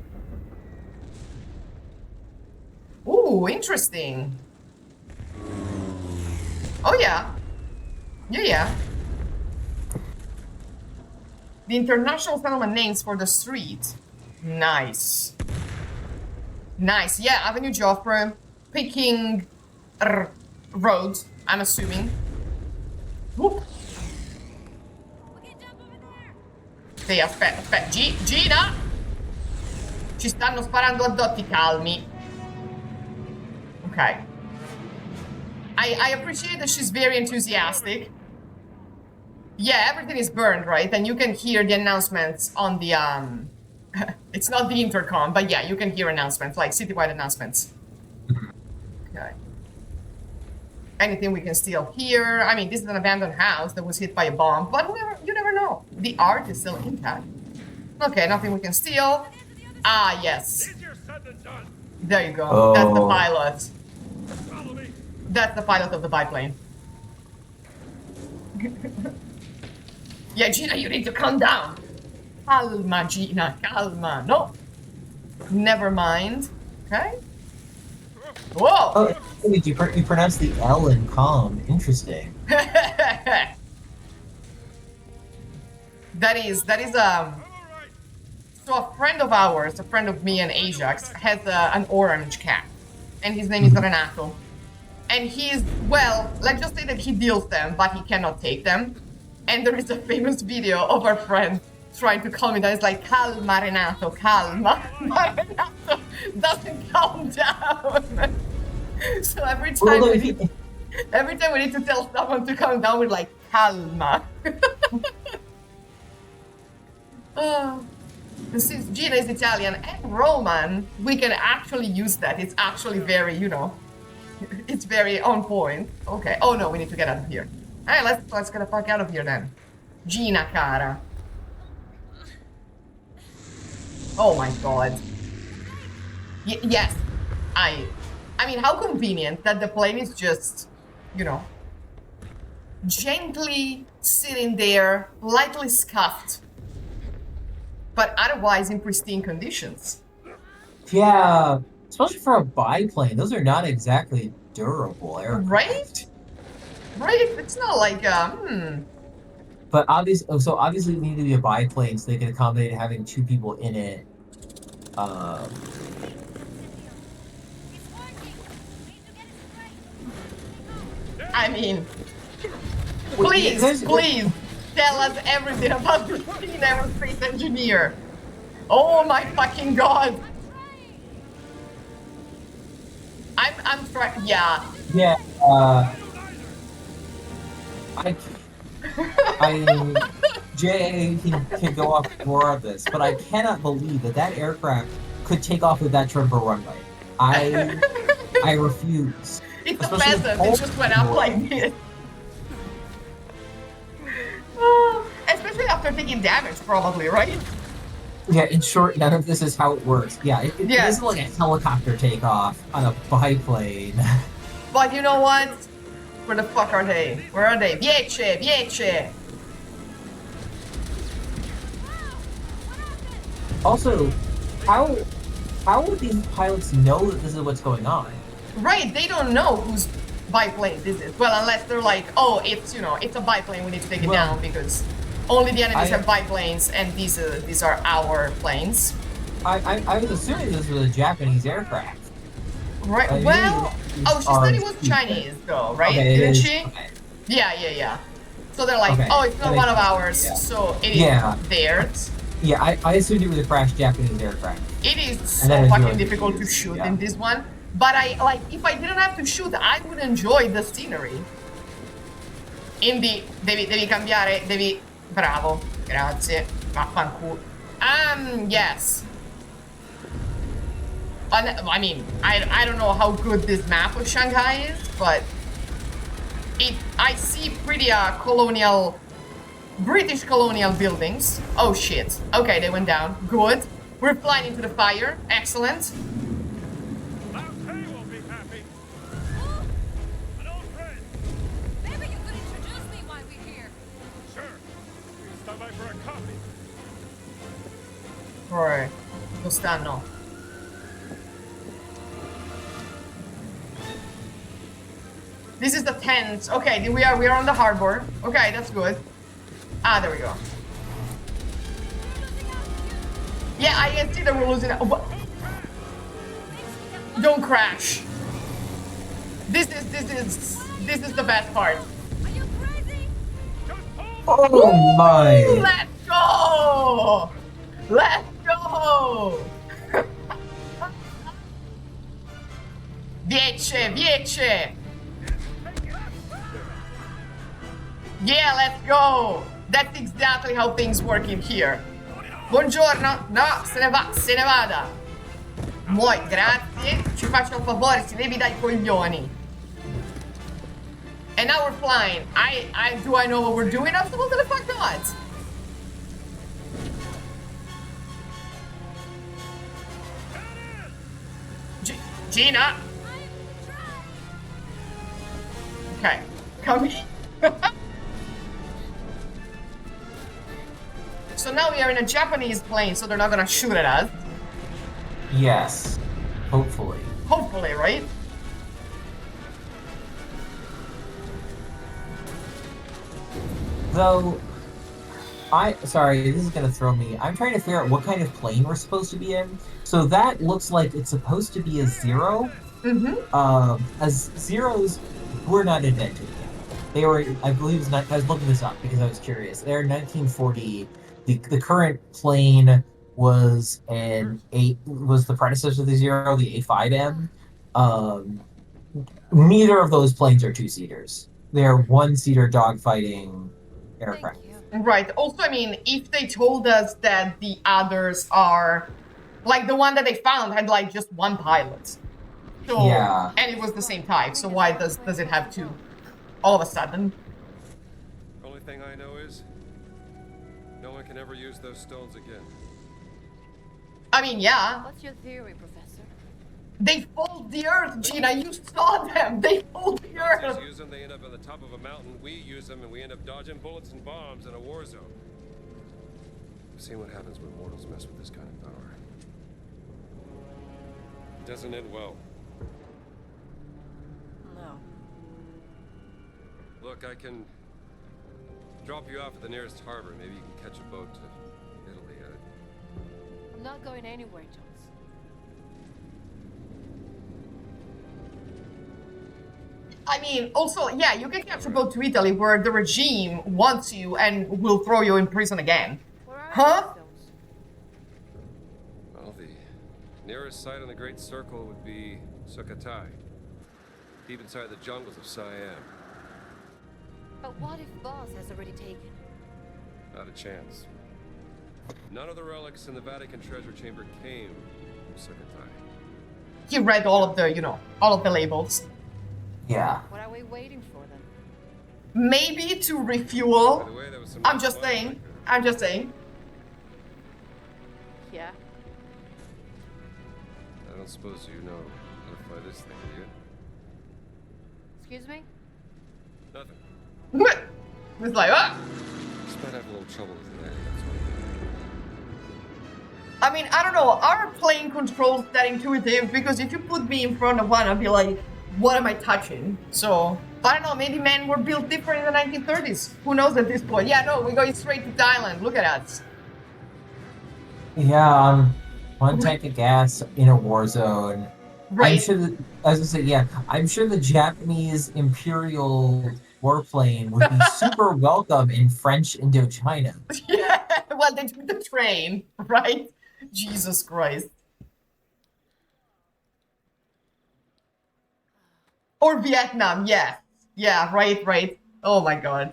Ooh, interesting. Oh yeah. Yeah. The international settlement names for the street. Nice. Nice. Yeah, Avenue Joffre, Peking Road, I'm assuming. Whoop. We can jump over there. Sì, aspetta. Gina! Ci stanno sparando addotti, calmi. Okay. I appreciate that she's very enthusiastic. Yeah, everything is burned, right? And you can hear the announcements on the, it's not the intercom, but yeah, you can hear announcements, like citywide announcements. Okay. Anything we can steal here? I mean, this is an abandoned house that was hit by a bomb, but you never know. The art is still intact. Okay, nothing we can steal. Ah, yes. Easier said than done. There you go. Oh. That's the pilot. Follow me. That's the pilot of the biplane. Yeah, Gina, you need to calm down. Calma, Gina, calma. No. Never mind. Okay. Whoa. Oh, wait, you pronounce the L in calm. Interesting. that is I'm all right. so a friend of ours, a friend of me and Ajax, has an orange cat, and his name is Renato. And he's, well, let's just say that he deals them, but he cannot take them. And there is a famous video of our friend trying to calm me down. It's like, calma, Renato, calma. But Renato doesn't calm down. So every time we need to tell someone to calm down, we're like, calma. Oh. Since Gina is Italian and Roman, we can actually use that. It's actually very, you know, it's very on point. Okay. Oh no, we need to get out of here. Alright, let's get the fuck out of here then. Gina, cara. Oh my god. Yes. I mean, how convenient that the plane is just, you know, gently sitting there, lightly scuffed, but otherwise in pristine conditions. Yeah, especially for a biplane, those are not exactly durable aircraft. Right? Right? It's not like, But obviously it needed to be a biplane so they can accommodate having two people in it. It's working. Need to get it straight. I mean, Wait, please tell us everything about the clean aerospace engineer. Oh my fucking god. I'm trying. Yeah. Yeah, Jay can go off more of this, but I cannot believe that aircraft could take off with that trim runway. I refuse. It's a Especially with peasant. It just went up like this. Especially after taking damage, probably, right? Yeah, in short, none of this is how it works. Yeah, it Yeah. isn't like a helicopter takeoff on a biplane. But you know what? Where the fuck are they? Where are they? Viece! Viece! Also, how would these pilots know that this is what's going on? Right, they don't know whose biplane this is. Well, unless they're like, oh, it's, you know, it's a biplane, we need to take it Well, down because only the enemies I- have biplanes and these are our planes. I was assuming this was a Japanese aircraft. Right, I well, mean, oh, she said it was Chinese though, right? Okay, it Didn't is- she? okay. Yeah. So they're like, Okay, oh, it's not that one of makes ours, sense, so it is Yeah. theirs. Yeah, I assumed it was a crashed Japanese aircraft. It is And so then it's fucking really difficult to confused, shoot yeah. in this one. But if I didn't have to shoot, I would enjoy the scenery. Indy, devi cambiare, bravo, grazie, vaffanculo. Yes. I mean, I don't know how good this map of Shanghai is, but I see pretty British colonial buildings. Oh shit. Okay, they went down. Good. We're flying into the fire. Excellent. Lao Tse will be happy. An old friend. Maybe you could introduce me while we're here. Sure. We can stop by for a coffee. Right. Dove stanno? This is the tent. Okay, we are on the harbor. Okay, that's good. Ah, there we go. Yeah, I can see that we're losing. What? Don't crash. This is the best part. Are you crazy? Oh my! Let's go! Let's go! Viece! Yeah, let's go! That's exactly how things work in here. Buongiorno! No, se ne vada! Muoi, grazie. Ci faccio un favore, si levi dai coglioni. And now we're flying. Do I know what we're doing? Absolutely the fuck not! Gina! Okay, come here. So now we are in a Japanese plane, so they're not gonna shoot at us. Yes, hopefully. Hopefully, right? Though, sorry, this is gonna throw me. I'm trying to figure out what kind of plane we're supposed to be in. So that looks like it's supposed to be a Zero. As Zeros were not invented yet. They were, I believe, I was looking this up because I was curious. They're 1940. The current plane was was the predecessor to the Zero, the A5M. Neither of those planes are two-seaters. They're one-seater dogfighting aircraft. Thank you. Right. Also, I mean, if they told us that the others are, like the one that they found had like just one pilot. So, Yeah. and it was the same type, so why does it have two? All of a sudden. Only thing I know is no one can ever use those stones again. I mean, yeah. What's your theory, Professor? They fold the earth, Gina. You saw them. They fold the earth. Nazis use them, they end up on the top of a mountain. We use them, and we end up dodging bullets and bombs in a war zone. We've seen what happens when mortals mess with this kind of power. It doesn't end well. No. Look, I can drop you off at the nearest harbor. Maybe you can catch a boat to Italy. I'm not going anywhere, Jones. I mean, also, yeah, you can catch a boat to Italy where the regime wants you and will throw you in prison again. Where are Huh? these stones? Well, the nearest site on the Great Circle would be Sukhothai, deep inside the jungles of Siam. But what if Boss has already taken? Not a chance. None of the relics in the Vatican treasure chamber came from Sukhothai. He read all of the, all of the labels. Yeah. What are we waiting for then? Maybe to By refuel. the way, that was some I'm nice just wine saying. back there. I'm just saying. Yeah. I don't suppose you know how to fly this thing, do you? Excuse me? Nothing. It's like, ah! Just might have a little trouble with landing, that's all. I mean, I don't know. Are plane controls that intuitive? Because if you put me in front of one, I'd be like, what am I touching? So, I don't know. Maybe men were built different in the 1930s. Who knows at this point? Yeah, no, we're going straight to Thailand. Look at us. Yeah, one tank of gas in a war zone. I'm Right. sure that, as I said, yeah, I'm sure the Japanese Imperial warplane would be super welcome in French Indochina. Yeah. Well, they took the train, right? Jesus Christ. Or Vietnam, yeah. Yeah, right. Oh my god.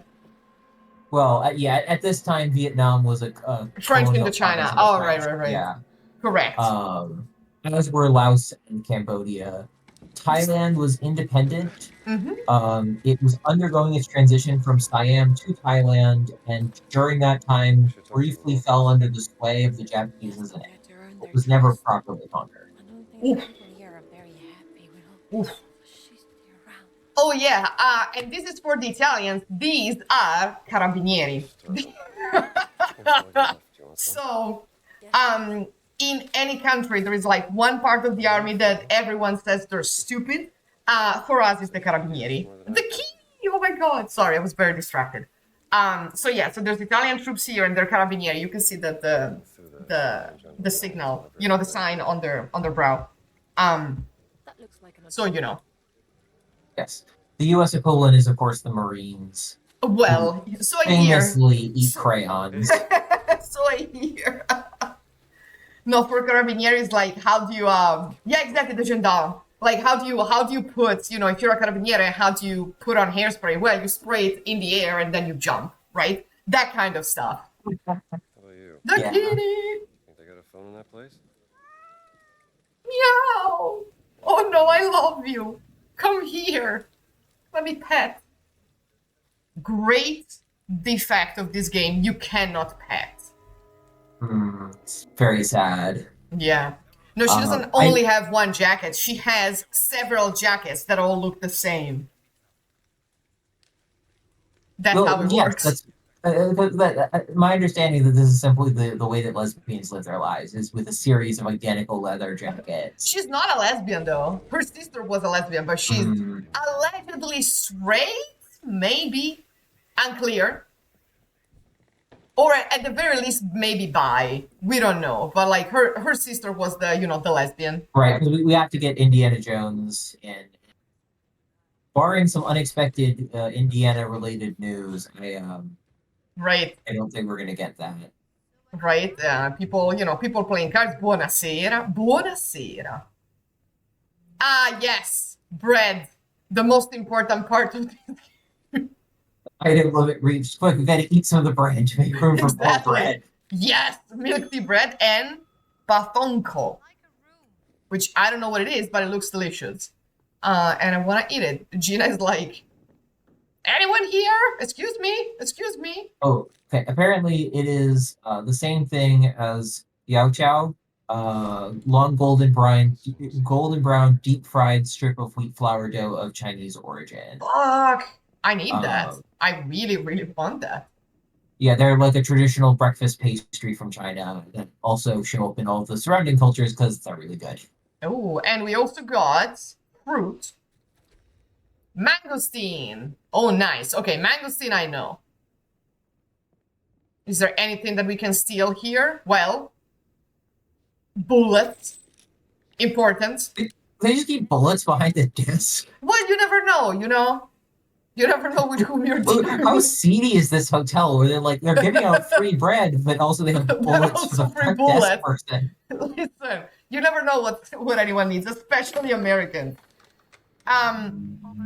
Well, yeah, at this time, Vietnam was a French colonial Indochina. province of the Oh, French. right. Yeah. Correct. As were Laos and Cambodia. Thailand was independent. It was undergoing its transition from Siam to Thailand, and during that time, briefly fell under the sway of the Japanese as an empire, but was never properly conquered. I don't think the people here are very happy with all Oof. she's around. Oh yeah, and this is for the Italians. These are carabinieri. So, in any country, there is like one part of the army that everyone says they're stupid. For us, it's the carabinieri. The key. Oh my god! Sorry, I was very distracted. So there's Italian troops here, and they're carabinieri. You can see that the signal, the sign on their brow. That looks like an So you know. Yes. The U.S. equivalent is, of course, the Marines. Well, so I hear. Famously eat crayons. So I hear. No, for carabinieri is like, how do you yeah, exactly, the gendarme. Like, how do you put, if you're a carabinieri, how do you put on hairspray? Well, you spray it in the air and then you jump, right? That kind of stuff. How about you? The Yeah. kitty. Think they got a phone in that place? Meow. Oh no, I love you. Come here. Let me pet. Great defect of this game, you cannot pet. It's very sad. Yeah. No, she doesn't I- only have one jacket. She has several jackets that all look the same. That's how it works. That's, my understanding that this is simply the way that lesbians live their lives is with a series of identical leather jackets. She's not a lesbian, though. Her sister was a lesbian, but she's allegedly straight? Maybe. Unclear. Or at the very least, maybe bi. We don't know. But like her sister was the lesbian. Right. We have to get Indiana Jones in. Barring some unexpected Indiana-related news, Right. I don't think we're gonna get that. Right? People playing cards. Buonasera. Buonasera. Ah, yes. Bread. The most important part of this. Item limit reached. Quick, we gotta eat some of the bread to make room for more Exactly. bread. Yes. Milk tea bread and batonco. Which I don't know what it is, but it looks delicious. And I want to eat it. Gina is like, anyone here? Excuse me. Oh, okay. Apparently, it is the same thing as Yao Chow. Long golden brown, deep fried strip of wheat flour dough of Chinese origin. Fuck. I need that. I really, really want that. Yeah, they're like a traditional breakfast pastry from China that also show up in all of the surrounding cultures because they're really good. Oh, and we also got fruit. Mangosteen. Oh, nice. Okay, mangosteen I know. Is there anything that we can steal here? Well, bullets. Important. They just keep bullets behind the desk. Well, you never know, You never know with whom you're dealing How with. seedy is this hotel where they're giving out free bread, but also they have bullets also for the free front bullets. desk person. Listen, you never know what anyone needs, especially Americans.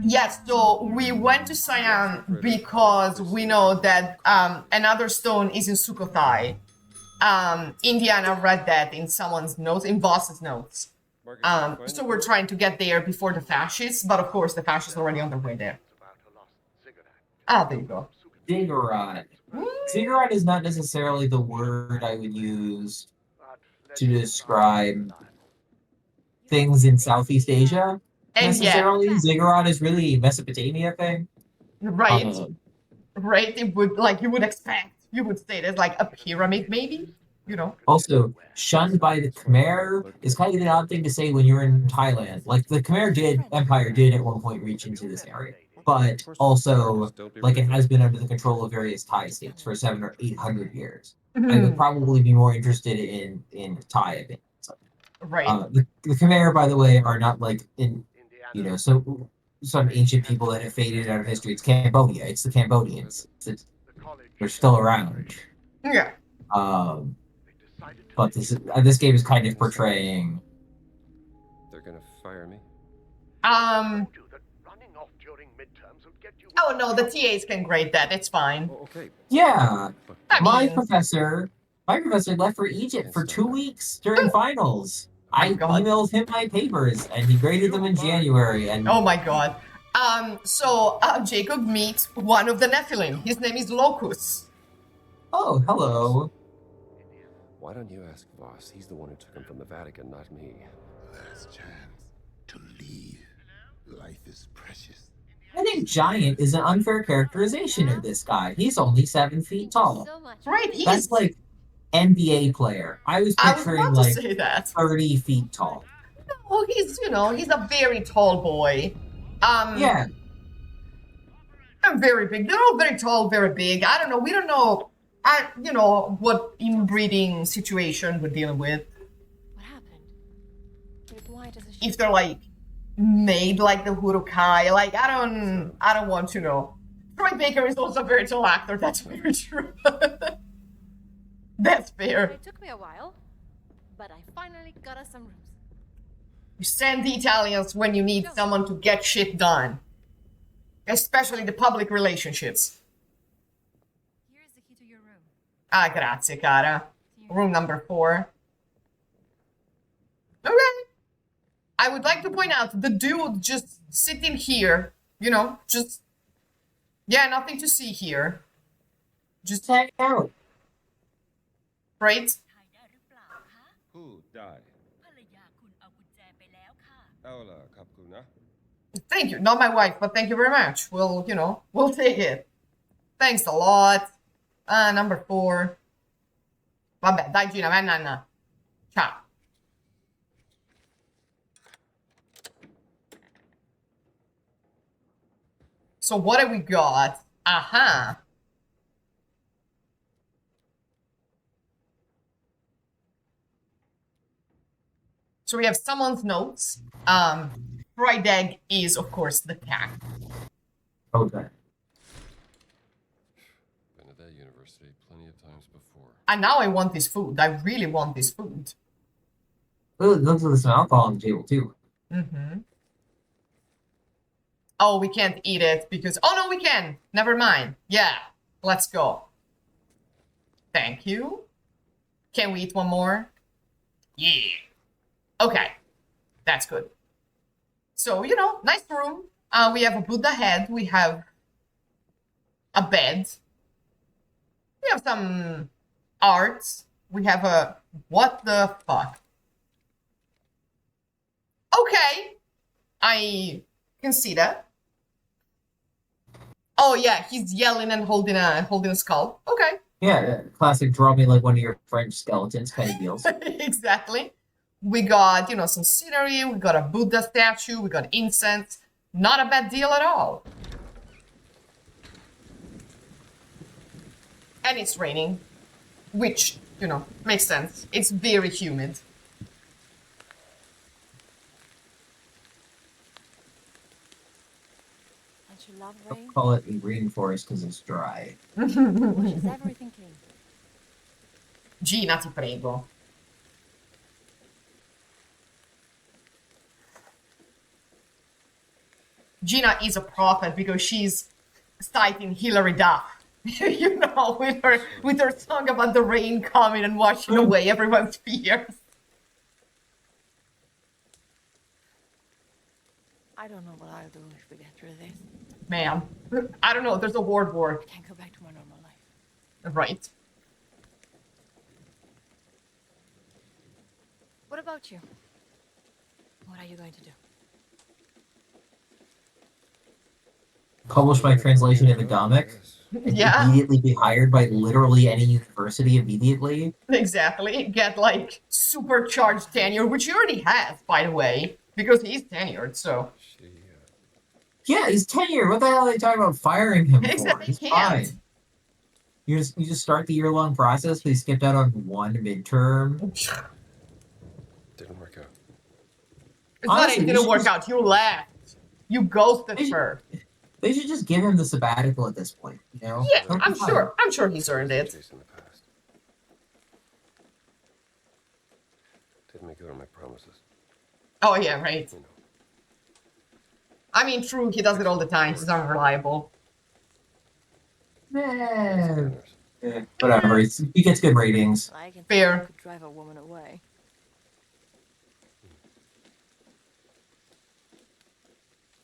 Yes, so we went to Siam because we know that another stone is in Sukhothai. Indiana read that in someone's notes, in Boss's notes. So we're trying to get there before the fascists, but of course the fascists are already on their way there. Ah, there you go. Ziggurat. Ziggurat is not necessarily the word I would use to describe things in Southeast Asia. And yeah, Necessarily, Ziggurat is really a Mesopotamia thing. right, Um, right. It would like you would expect. You would say there's like a pyramid, maybe. You know. Also, shunned by the Khmer is kind of an odd thing to say when you're in Thailand. Like the Khmer Empire did at one point reach into this area, but also like it has been under the control of various Thai states for 700 or 800 years. I would probably be more interested in Thai opinions. Right. The Khmer, by the way, are not like in some ancient people that have faded out of history. It's Cambodia. It's the Cambodians. They're still around. Yeah. But this game is kind of portraying. They're gonna fire me. Oh no, the TAs can grade that. It's fine. Oh, okay. Yeah. I mean, My professor left for Egypt for 2 weeks during finals. I God. emailed him my papers and he graded them in January. And oh my god. So Jacob meets one of the Nephilim. His name is Locus. oh, hello. Why don't you ask Voss? He's the one who took him from the Vatican, not me. Last chance to leave. Life is precious. I think giant is an unfair characterization of this guy. He's only 7 feet tall. So much. Right, he's That's like NBA player. I was I was picturing about to like say that. 30 feet tall. Well, he's he's a very tall boy. Yeah. I'm very big. They're all very tall, very big. I don't know. We don't know what inbreeding situation we're dealing with. What happened? They're blind as a If sheep. they're like made like the Hurukai. Like I don't want to know. Troy Baker is also a very tall actor, that's very true. That's fair. It took me a while, but I finally got us some rooms. You send the Italians when you need someone to get shit done. Especially the public relationships. Here is the key to your room. Ah, grazie, cara. Room number 4. Okay. I would like to point out the dude just sitting here, just... Yeah, nothing to see here. Just hang out. Right? ผู้ได้เอาล่ะครับคุณนะ Thank you. Not my wife, but thank you very much. We'll take it. Thanks a lot. Number 4. Vabbè, dai Gina, vai Nanna. Ciao. So what have we got? Aha. So we have someone's notes. Fried egg is, of course, the cat. Okay. Been at that university plenty of times before. And now I want this food. I really want this food. Ooh, looks like there's some alcohol on the table too. Mm-hmm. Oh, we can't eat it because... Oh, no, we can. Never mind. Yeah, let's go. Thank you. Can we eat one more? Yeah. Okay, that's good. So, nice room. We have a Buddha head. We have a bed. We have some art. We have a... What the fuck? Okay. I can see that. Oh yeah, he's yelling and holding a skull. Okay. Yeah, classic draw me like one of your French skeletons kind of deals. Exactly. We got, some scenery, we got a Buddha statue, we got incense. Not a bad deal at all. And it's raining, which, makes sense. It's very humid. And she loved Don't rain. call it a rainforest because it's dry. She's ever thinking. Gina, ti prego. Gina is a prophet because she's citing Hilary Duff. with her song about the rain coming and washing away everyone's fears. I don't know what I'll do if we get through this. Man, I don't know. There's a world war. I can't go back to my normal life. Right. What about you? What are you going to do? Publish my translation of the comic and Yeah, immediately be hired by literally any university immediately. exactly. Get like supercharged tenure, which he already has, by the way, because he's tenured, so. She, Yeah, he's tenured. What the hell are they talking about firing him for? Exactly, He's he can't. fine. You just start the year-long process, but he skipped out on one midterm. didn't work out. It's not Honestly, it they didn't should work just- out. You left. You ghosted They should- her. They should just give him the sabbatical at this point, you know? Yeah, He'll be I'm fine. sure. I'm sure he's earned it. Chasing the past. Didn't make good on my promises. Oh yeah, right. You know. I mean, true. He does it all the time. He's unreliable. Eh, whatever. He gets good ratings. I can Fair. think I could drive a woman away.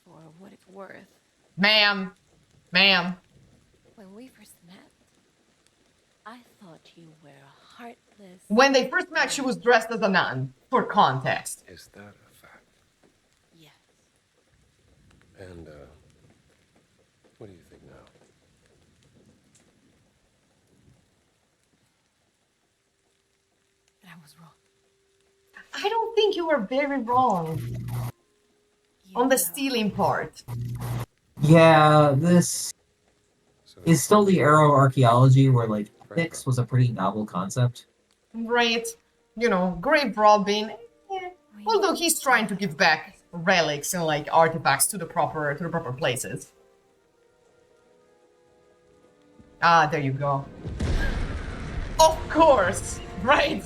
For what it's worth, Ma'am. when we first met, I thought you were heartless. When they first met, she was dressed as a nun. For context. Is that a fact? Yes. And, what do you think now? I was wrong. I don't think you were very wrong on the You stealing part. Yeah, this So, is still the era of archaeology where, like, ethics was a pretty novel concept. Right. You know, grave robbing. eh, Although he's trying to give back relics and like artifacts to the proper places. Ah, there you go. Of course, right?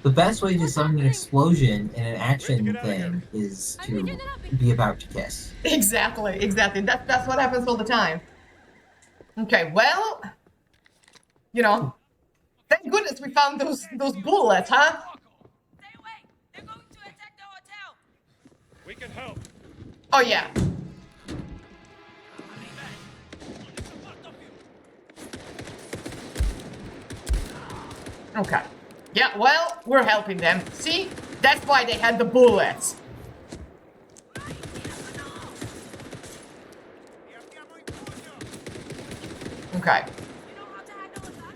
The best way to summon an explosion in an action thing is to be about to kiss. Exactly. That's what happens all the time. Okay, well, you know, thank goodness we found those bullets, huh? Stay away! They're going to attack the hotel! We can help. Oh yeah. Okay. Yeah, well, we're helping them. See? That's why they had the bullets. Okay. You know how to handle a gun?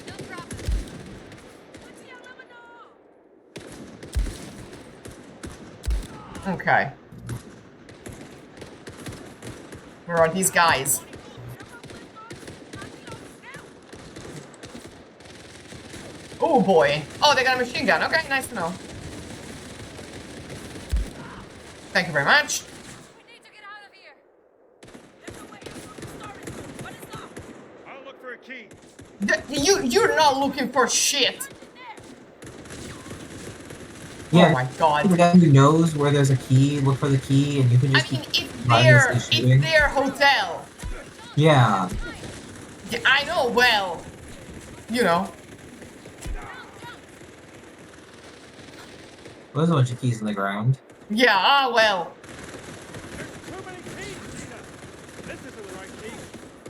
No problem. Okay. Where are these guys? Oh boy. Oh, they got a machine gun. Okay, nice to know. Thank you very much. We need to get out of here. There's a way through the storage room, but it's locked. I'll look for a key. You're not looking for shit. Yeah, Oh my god. the guy who knows where there's a key, look for the key, and you can I just mean, keep it's mindlessly shooting. their hotel. Yeah. Yeah, I know, well, you know. There's a bunch of keys in the ground. Yeah, ah, well. There's too many keys, Gina. This isn't the right key.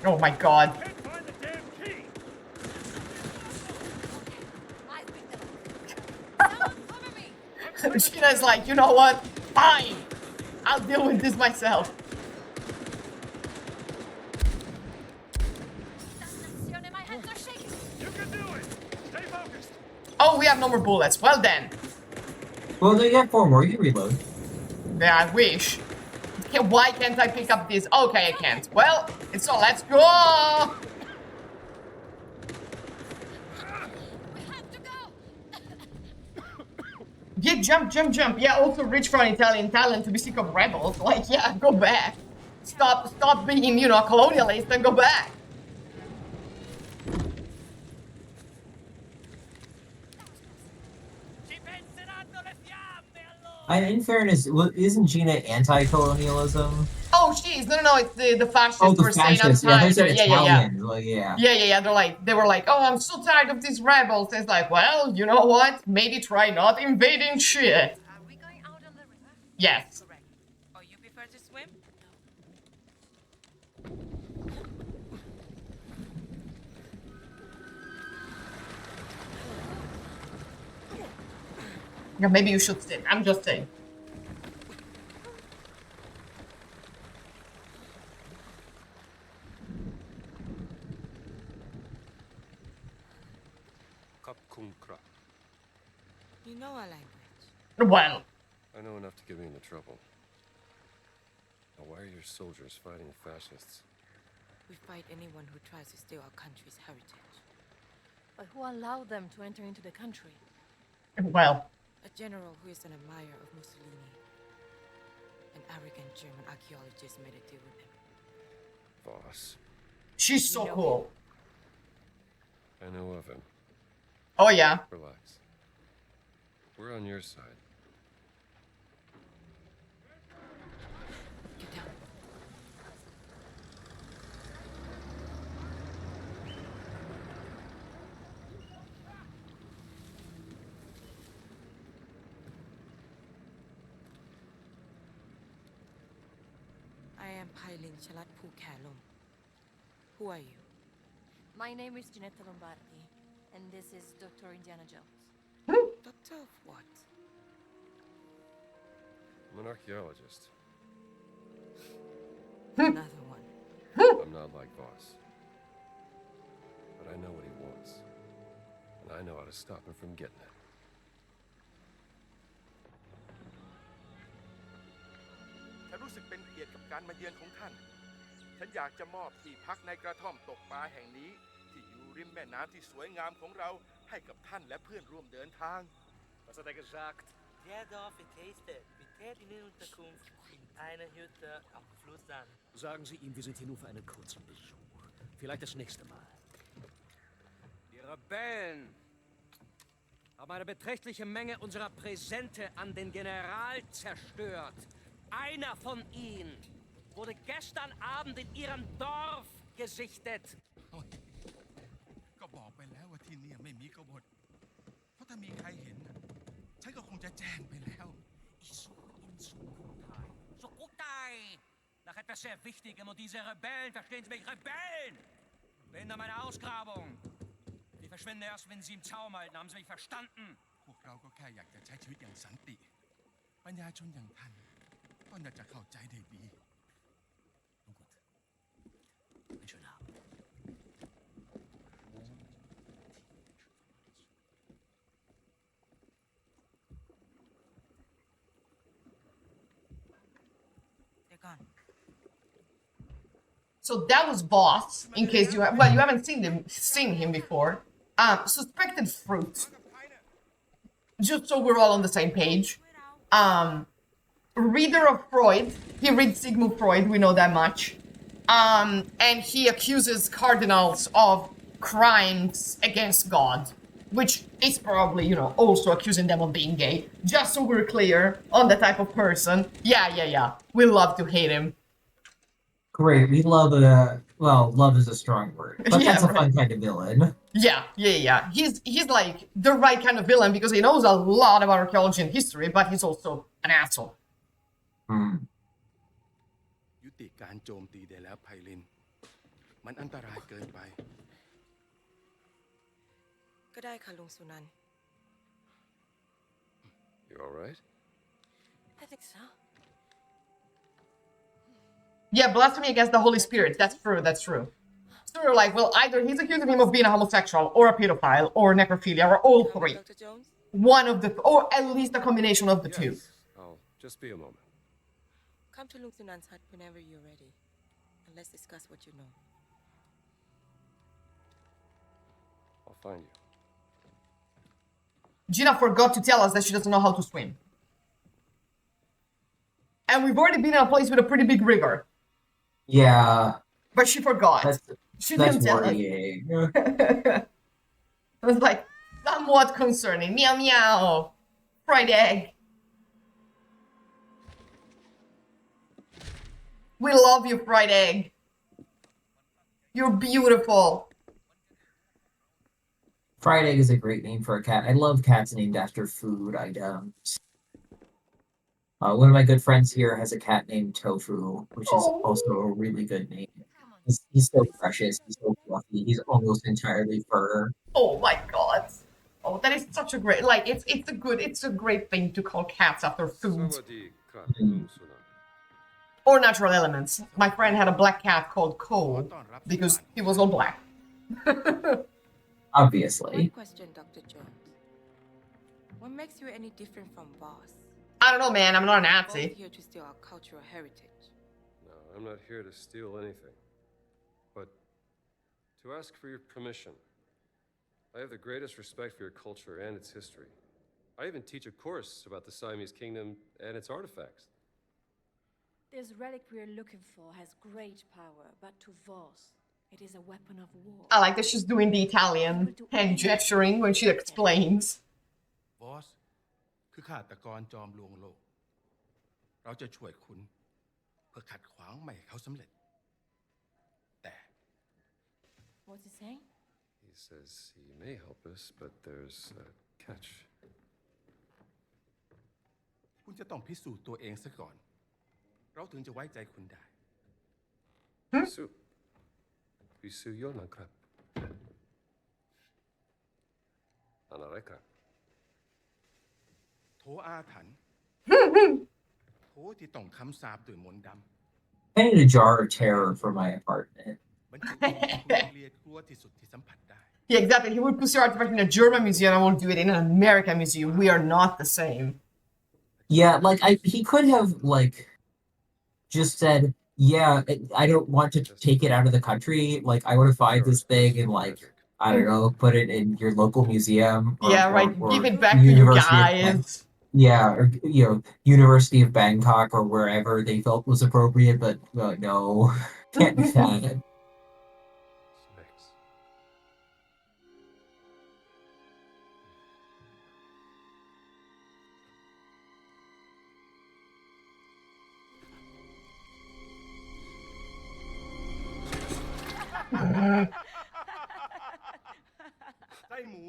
Oh my god. Can't find the damn key. I picked them up. Someone cover me! Sheena's like, you know what? Fine. I'll deal with this myself. My hands are shaking. You can do it. Stay focused. Oh, we have no more bullets. Well then. Well, they got 4 more. You can reload. Yeah, I wish. Why can't I pick up this? Okay, I can't. Well, it's all. Let's go. We have to go! Yeah, jump. Yeah, also rich for an Italian talent to be sick of rebels. Like, yeah, go back. Stop being, you know, a colonialist and go back. In fairness, isn't Gina anti-colonialism? Oh, jeez, no, it's the fascists Oh, the were saying at the fascists. Yeah, time. they said Yeah. Italians. Like, yeah. Yeah. They were like, oh, I'm so tired of these rebels. And it's like, well, you know what? Maybe try not invading shit. Are we going out on the river? Yes. Correct. Or you prefer to swim? Yeah, maybe you should sit. I'm just saying. Kapkunkra. You know our language. Well, I know enough to get me into trouble. Now, why are your soldiers fighting fascists? We fight anyone who tries to steal our country's heritage. But who allowed them to enter into the country? well. A general who is an admirer of Mussolini. An arrogant German archaeologist made a deal with him. Voss. She's so cool. I know of him. Oh, yeah. Relax. We're on your side. Get down. I am Pailin Chalat Pu Kalum. Who are you? My name is Ginetta Lombardi, and this is Dr. Indiana Jones. Doctor of what? I'm an archaeologist. Another one. I'm not like Voss. But I know what he wants. And I know how to stop him from getting it. ฉันรู้สึกเป็นเกียรติกับการมาเยือนของท่าน ฉันอยากจะมอบที่พักในกระท่อมตกปลาแห่งนี้ ที่อยู่ริมแม่น้ำที่สวยงามของเราให้กับท่านและเพื่อนร่วมเดินทาง Was hat er gesagt? Der Dorf betastet. Wir täten in Unterkunft in einer Hütte am Fluss an. Sagen Sie ihm, wir sind hier nur für einen kurzen Besuch. Vielleicht das nächste Mal. Die Rebellen haben eine beträchtliche Menge unserer Präsente an den General zerstört. Einer von ihnen wurde gestern Abend in ihrem Dorf gesichtet. ก็บอกไปแล้วว่าที่นี่ไม่มีกบฏเพราะถ้ามีใครเห็นฉันก็คงจะแจ้งไปแล้ว Ich suche ihn Sukutai. Sukutai! Nach etwas sehr Wichtigem und diese Rebellen, verstehen Sie mich, Rebellen! Behindern meine Ausgrabung. Die verschwinden erst, wenn Sie im Zaum halten. Haben Sie mich verstanden? พวกเราก็แค่อยากจะใช้ชีวิตอย่างสันติปัญญาชนอย่างท่านก็น่าจะเข้าใจได้ดี Nun gut. Einen schönen Abend. They're gone. So that was Boss, in case you have, well, you haven't seen him before. Suspected fruit. Just so we're all on the same page. Reader of Freud. He reads Sigmund Freud, we know that much. And he accuses cardinals of crimes against God, which is probably, you know, also accusing them of being gay. Just so we're clear on the type of person. Yeah. We love to hate him. Great. We love well, love is a strong word, but Yeah, that's a right. fun kind of villain. Yeah. He's like the right kind of villain because he knows a lot about archaeology and history, but he's also an asshole. ยุติการโจมตีได้แล้วไพลิน มันอันตรายเกินไป ก็ได้ค่ะลุงสุนันท์ You all right? I think so. Yeah, blasphemy against the Holy Spirit. That's true. So we're like, well, either he's accusing him of being a homosexual, or a pedophile, or necrophilia, or all three. Dr. Jones? One of the, or at least a combination of the two. Yes. I'll just be a moment. Come to Luke Sunan's hut whenever you're ready. And let's discuss what you know. I'll find you. Gina forgot to tell us that she doesn't know how to swim. And we've already been in a place with a pretty big river. Yeah. But she forgot. She That's didn't tell us. worrying. It was like somewhat concerning. Meow meow. Fried egg. We love you, fried egg. You're beautiful. Fried egg is a great name for a cat. I love cats named after food items. One of my good friends here has a cat named Tofu, which is Oh, also a really good name. He's so precious. He's so fluffy. He's almost entirely fur. oh my god. Oh, that is such a great, like, it's a great thing to call cats after food. Savadi kat Mm. lung suna. Or natural elements. My friend had a black cat called Cole because he was all black. Obviously. One question, Dr. Jones. What makes you any different from Boss? I don't know, man. I'm not a Both Nazi. here to steal our cultural heritage. No, I'm not here to steal anything. But to ask for your permission. I have the greatest respect for your culture and its history. I even teach a course about the Siamese kingdom and its artifacts. This relic we're looking for has great power, but to Voss, it is a weapon of war. I like that she's doing the Italian hand gesturing when she explains. บอสคือฆาตกรจอมลวงโลก เราจะช่วยคุณเพื่อขัดขวางไม่ให้เขาสำเร็จ แต่ What's he saying? He says he may help us, but there's a catch. คุณจะต้องพิสูจน์ตัวเองซะก่อน เราถึงจะไว้ใจคุณได้ Su. Bisu yonakrap. Anareka. โถอาถรรพ์ โถที่ต้องคำสาปด้วยมนต์ด I need a jar of terror for my apartment. ำบรรจุสิ่งที่คุณเกลียดกลัวที่สุดที่สัมผัสได้ Yeah, exactly. He would put your artifact in a German museum. I won't do it in an American museum. We are not the same. Yeah, like he could have like just said, "Yeah, I don't want to take it out of the country. Like, I want to find this thing and like I don't know, put it in your local museum." Yeah, right. Or Give it back to you guys. Yeah, or University of Bangkok or wherever they felt was appropriate, but no, can't do that. Snakes. ไส้หมู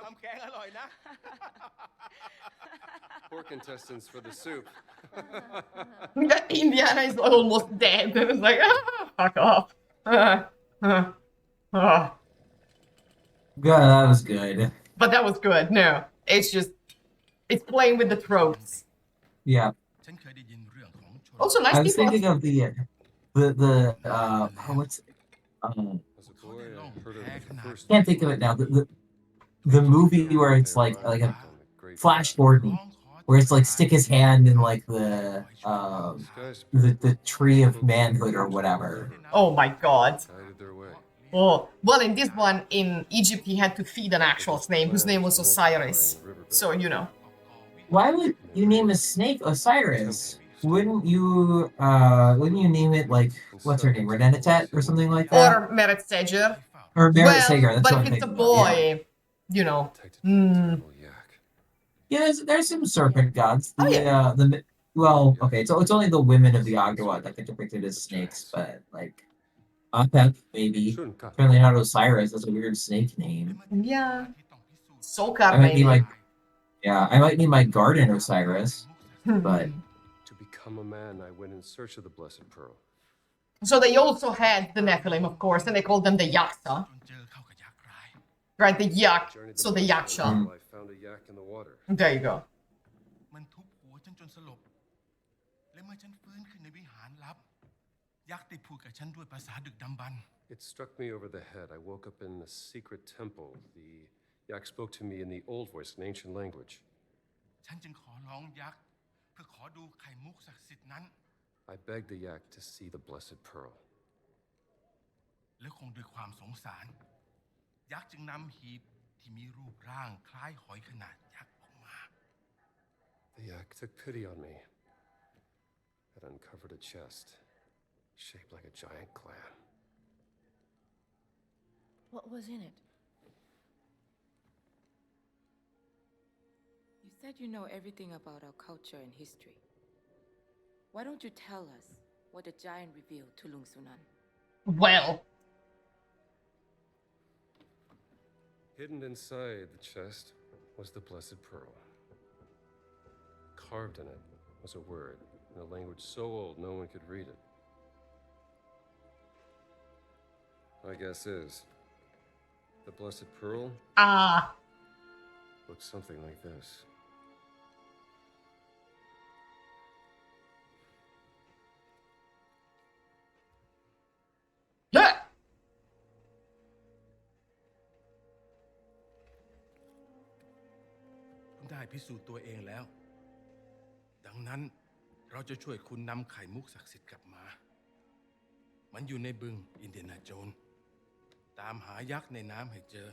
ทำแกงอร่อยนะ Pork intestines for the soup. Indiana is almost dead. It's like, fuck off. God, that was good. But that was good. No, it's just, it's playing with the tropes. Yeah. ฉันเคยได้ยินเรื่องของชน Also, nice I was people. thinking of what's As a boy, I heard of it first. can't think of it now. The movie where it's like a Flash Gordon, where it's like stick his hand in like the tree of manhood or whatever. Oh my god. Guided their way. Oh, well, in this one, in Egypt, he had to feed an actual snake whose name was Osiris. So, you know. Why would you name a snake Osiris? Wouldn't you name it like what's her name, Renenetet or something like that? Or Meret Seger. Or Meret Well, Seger. That's but what if I'm it's a thinking about, boy, yeah. you know. Yeah, there's some serpent gods. Oh, yeah. Well, okay, so it's only the women of the Agawad that get depicted as snakes, but like Apep, maybe. Apparently not Osiris. That's a weird snake name. Yeah. Sokar, I might maybe. I might need my garden Osiris, but To become a man, I went in search of the Blessed Pearl. So they also had the Nephilim, of course, and they called them the Yaksa. จนเจอเข้ากับยักษ์ร้าย Right, the Yak. Journeyed So the Blessed Yaksha. Pearl, I found a yak in the water. There you go. มันทุบหัวฉันจนสลบ และเมื่อฉันฟื้นขึ้นในวิหารลับ ยักษ์ได้พูดกับฉันด้วยภาษาดึกดำบรรพ์ It struck me over the head. I woke up in a secret temple. The yak spoke to me in the old voice, an ancient language. ฉันจึงขอร้องยักษ์เพื่อขอดูไข่มุกศักดิ์สิทธิ์นั้น I begged the yak to see the Blessed Pearl. และคงด้วยความสงสาร ยักษ์จึงนำหีบที่มีรูปร่างคล้ายหอยขนาดยักษ์ออกมา The yak took pity on me. It uncovered a chest, shaped like a giant clam. What was in it? You said you know everything about our culture and history. Why don't you tell us what the giant revealed to Lung Sunan? Well. Hidden inside the chest was the Blessed Pearl. Carved in it was a word in a language so old no one could read it. My guess is the Blessed Pearl looks something like this. Yeah. ได้พิสูจน์ตัวเองแล้ว ดังนั้นเราจะช่วยคุณนำไข่มุกศักดิ์สิทธิ์กลับมา มันอยู่ในบึงอินเดียนาโจนส์ตามหายักษ์ในน้ำให้เจอ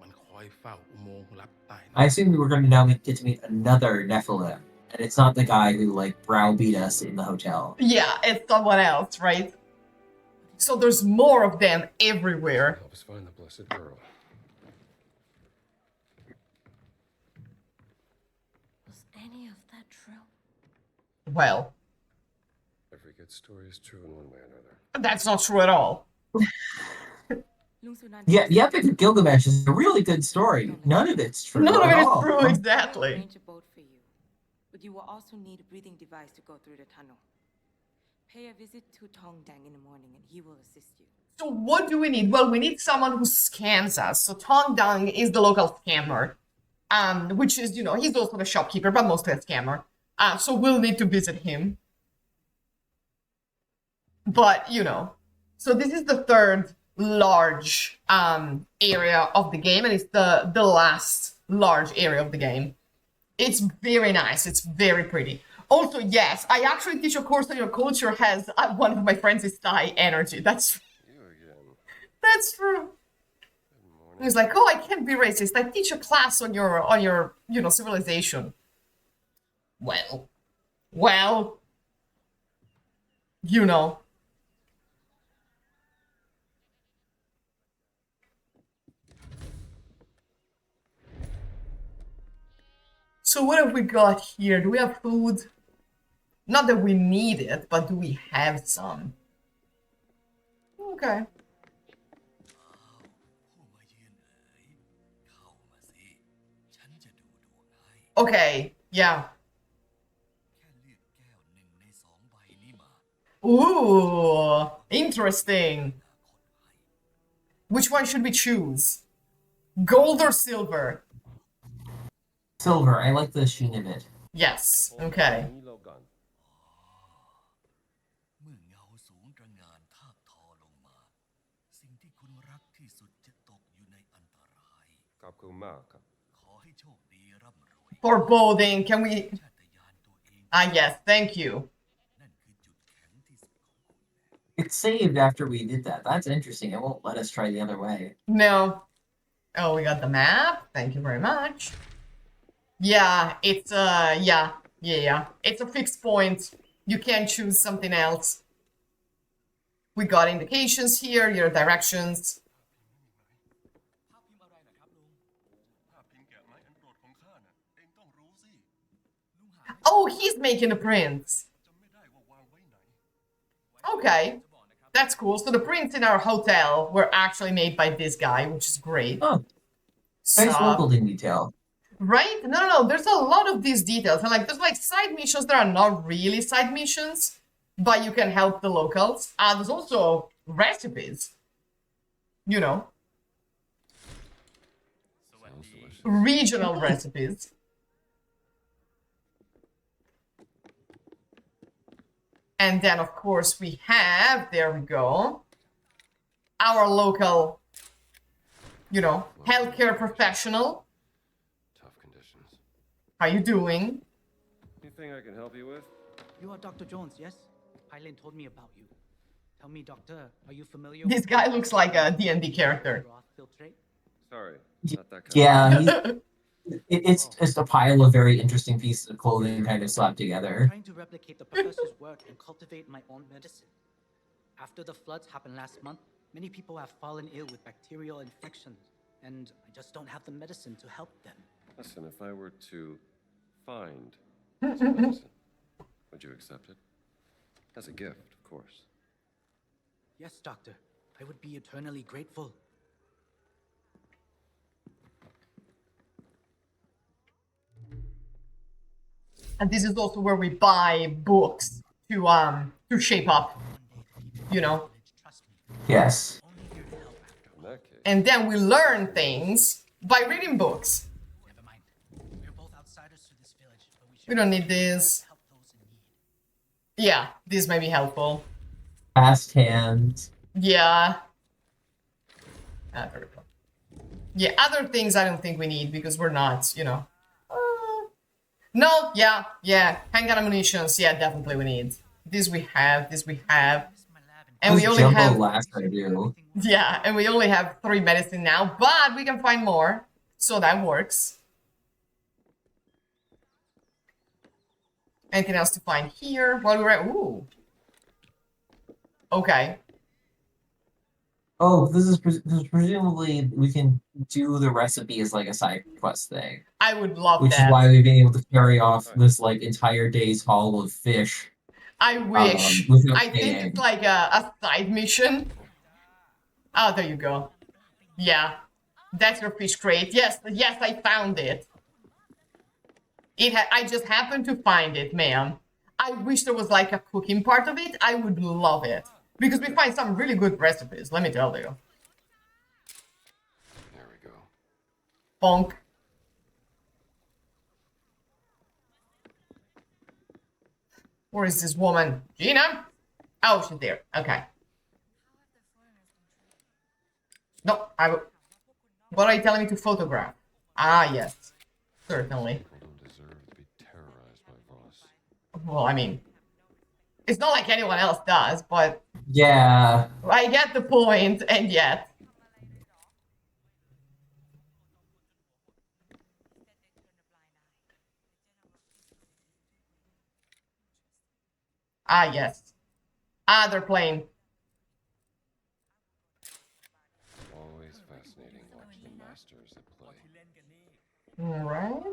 มันคอยเฝ้าอุโมงค์ลับใต้น้ำ I assume we were going to now get to meet another Nephilim, and it's not the guy who like browbeat us in the hotel. Yeah, it's someone else, right? So there's more of them everywhere. Help us find the Blessed Pearl. Was any of that true? Well, Every good story is true in one way or another. that's not true at all. Yeah, the Epic of Gilgamesh is a really good story. None of it's true. None of at it is all. true, exactly. I'll arrange a boat for you, but you will also need a breathing device to go through the tunnel. Pay a visit to Tong Dang in the morning, and he will assist you. So what do we need? Well, we need someone who scams us. So Tong Dang is the local scammer, which is, you know, he's also the shopkeeper, but mostly a scammer. So we'll need to visit him. But, you know, so this is the third large area of the game, and it's the last large area of the game. It's very nice. It's very pretty. Also, yes, I actually teach a course on your culture has one of my friends is Thai energy. That's That's true. He's like, oh, I can't be racist. I teach a class on your you know civilization. Well, you know. So what have we got here? Do we have food? Not that we need it, but do we have some? Okay. Okay, yeah. Ooh, interesting. Which one should we choose? Gold or silver? Silver. I like the sheen of it. Yes, okay. Foreboding, can we... Ah, yes, thank you. It saved after we did that. That's interesting. It won't let us try the other way. No. Oh, we got the map. Thank you very much. Yeah, it's, yeah. It's a fixed point. You can't choose something else. We got indications here, your directions. Oh, he's making the prints. Okay, that's cool. So the prints in our hotel were actually made by this guy, which is great. Oh, nice building detail. Right? No. There's a lot of these details. And like, there's like side missions that are not really side missions, but you can help the locals. There's also recipes. You know, regional recipes. And then, of course, we have, there we go, our local, you know, healthcare professional. Tough conditions. How you doing? Anything I can help you with? You are Dr. Jones, yes? Hyland told me about you. Tell me, Doctor, are you familiar This with... guy looks like a D&D character. Sorry, not that kind Yeah, it's just a pile of very interesting pieces of clothing kind of slapped together. Trying to replicate the professor's work and cultivate my own medicine. After the floods happened last month, many people have fallen ill with bacterial infections, and I just don't have the medicine to help them. Listen, if I were to find some medicine, would you accept it? As a gift, of course. Yes, Doctor. I would be eternally grateful. And this is also where we buy books to shape up, you know. Yes. In that case, And then we learn things by reading books. Never mind. We're both outsiders to this village, but we should We don't need this. help those in need. Yeah, this may be helpful. Fast hands. Yeah. There we go. Yeah, other things I don't think we need because we're not, you know. No, yeah. Handgun ammunitions, yeah, definitely we need. This we have. And This we only jumbo have... last I do. Yeah, and we only have 3 medicine now, but we can find more. So that works. Anything else to find here? While we're at... Ooh. Okay. Oh, this is presumably we can do the recipe as like a side quest thing. I would love Which that. is why we've been able to carry off this like entire day's haul of fish. I wish. Without I think paying. it's like a side mission. Oh, there you go. Yeah. That's your fish crate. Yes, I found it. I just happened to find it, ma'am. I wish there was like a cooking part of it. I would love it. Because we find some really good recipes, let me tell you. there we go. Bonk. Where is this woman? Gina? Oh, she's there. Okay. No, what are you telling me to photograph? Ah, yes. Certainly. People don't deserve to be terrorized by Voss. Well, I mean, it's not like anyone else does, but Yeah. I get the point, and yet. Ah, yes. Ah, they're playing. Always fascinating watching the masters at play. Alright.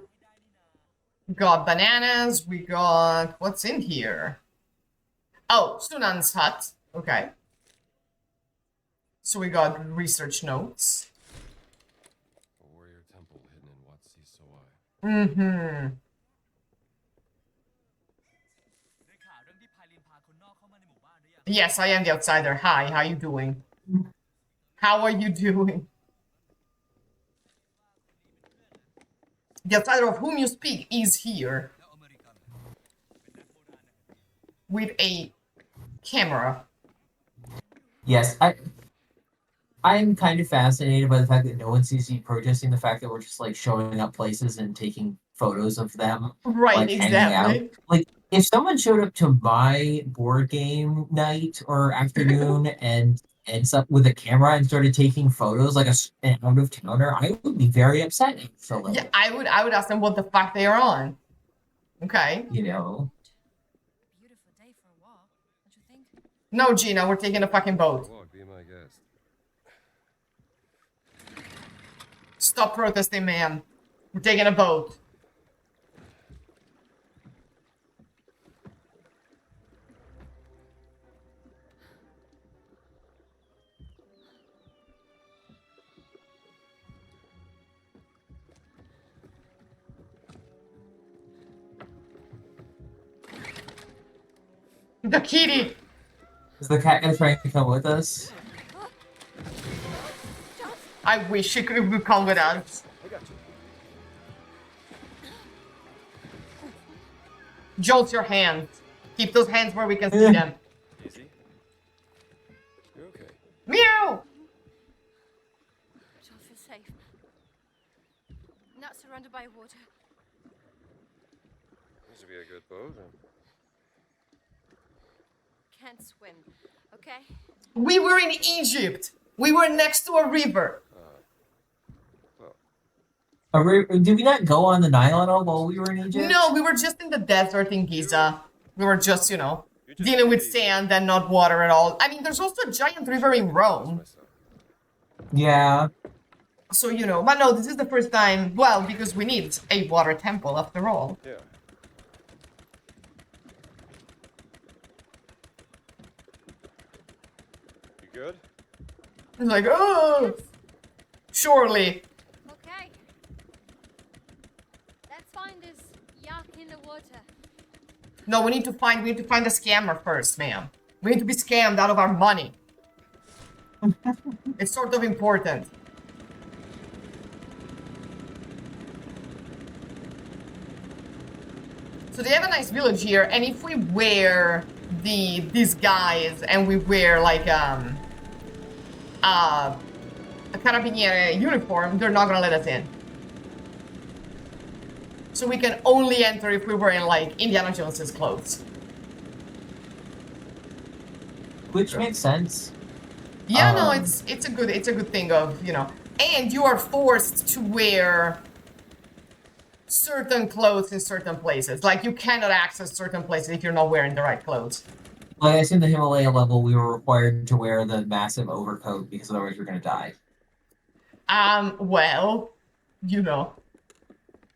We got bananas, we got... What's in here? Oh, Sunan's hut. Okay. So we got research notes. A warrior temple hidden in Wat Si Soai. Mm-hmm. Yes, I am the outsider. Hi, how you doing? How are you doing? The outsider of whom you speak is here. With a camera. Yes, I'm kind of fascinated by the fact that no one seems to be protesting the fact that we're just like showing up places and taking photos of them. Right, like, exactly. hanging out. Like, if someone showed up to my board game night or afternoon and up with a camera and started taking photos like an out of towner, I would be very upset. So, Yeah, I would ask them what the fuck they are on. Okay. You know. Beautiful day for a walk, don't you think? No, Gina, we're taking a fucking boat. Walk, be my guest. Stop protesting, man. We're taking a boat. The kitty! Is the cat gonna try to come with us? I wish she could come with us. I got you. Jolt your hands. Keep those hands where we can see them. Easy. You're okay. Meow! Don't feel safe. Not surrounded by water. This would be a good boat. Can't swim, okay? We were in Egypt. We were next to a river. Did we not go on the Nile at all while we were in Egypt? No, we were just in the desert in Giza. We were just, you know, dealing with sand and not water at all. I mean, there's also a giant river in Rome. Yeah. So, you know, but no, this is the first time, well, because we need a water temple after all. Yeah. You good? It's like, oh! Surely. Okay. Let's find this yak in the No, we need to find the scammer first, ma'am. We need to be scammed out of our money. It's sort of important. So they have a nice village here, and if we wear these guys and we wear like a carabiniere uniform, they're not gonna let us in. So we can only enter if we were in like Indiana Jones's clothes. Which makes sense. Yeah, no, it's a good thing of, you know, and you are forced to wear certain clothes in certain places. Like you cannot access certain places if you're not wearing the right clothes. Like I guess in the Himalaya level, we were required to wear the massive overcoat because otherwise you're gonna die. Well, you know.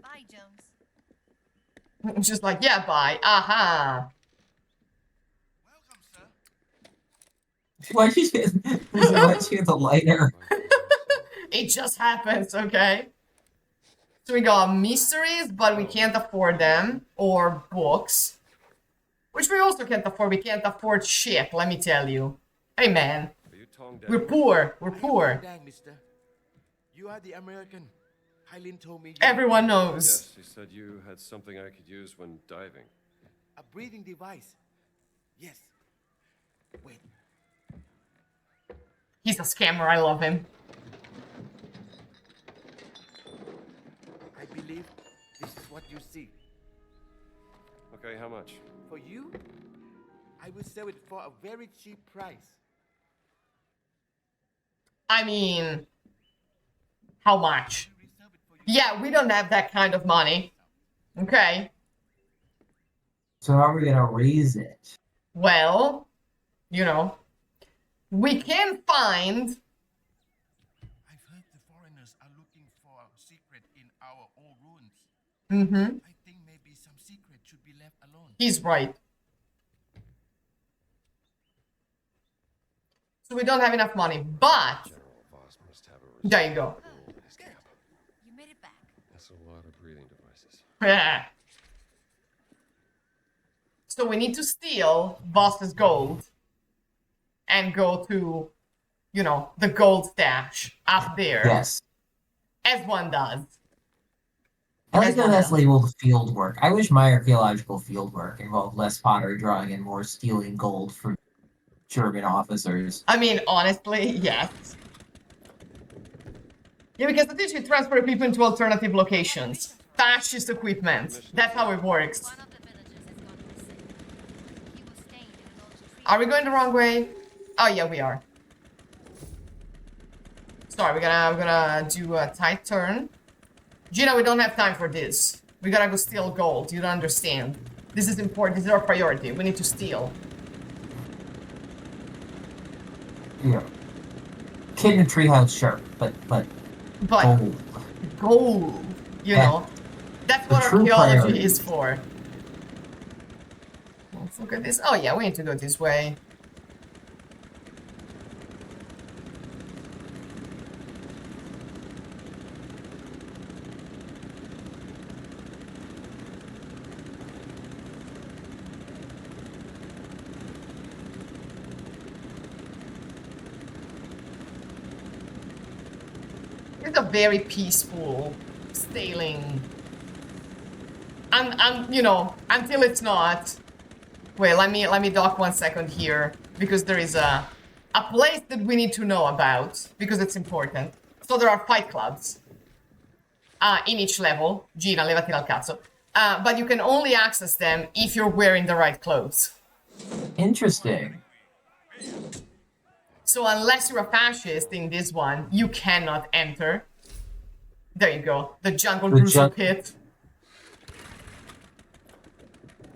Bye, Jones. Just like, yeah, bye. Aha. Why did you get the lighter? It just happens, okay? So we got mysteries, but we can't afford them. Or books. Which we also can't afford. We can't afford shit, let me tell you. Hey, man. We're poor. We're poor. You are the American. Hylin told me. Everyone knows. Yes, she said you had something I could use when diving. A breathing device. Yes. Wait. He's a scammer. I love him. I believe this is what you see. Okay, how much? For you, I will sell it for a very cheap price. I mean, how much? Yeah, we don't have that kind of money. Okay. So how are we gonna raise it? Well, you know, we can find. I've heard the foreigners are looking for a secret in our old ruins. Mm-hmm. I think maybe some secret should be left alone. He's right. So we don't have enough money, but there you go. You made it back. That's a lot of breathing devices. Yeah. So we need to steal Boss's gold and go to, you know, the gold stash up there. Yes. As one does. I like that that's labeled field work. I wish my archaeological field work involved less pottery drawing and more stealing gold from German officers. I mean, honestly, yes. Yeah, because they should transfer equipment to alternative locations. Fascist equipment. That's how it works. Are we going the wrong way? Oh yeah, we are. Sorry, we're gonna do a tight turn. Gina, we don't have time for this. We gotta go steal gold. You don't understand. This is important. This is our priority. We need to steal. Yeah. Kid in a treehouse, sure, but gold. Gold. You know, that's what archaeology is for. Let's look at this. Oh yeah, we need to go this way. It's a very peaceful sailing. And you know, until it's not. Wait, let me dock 1 second here because there is a place that we need to know about because it's important. So there are fight clubs in each level. Gina, levati dal cazzo. But you can only access them if you're wearing the right clothes. Interesting. So unless you're a fascist in this one, you cannot enter. There you go. The Jungle Bruiser Pit.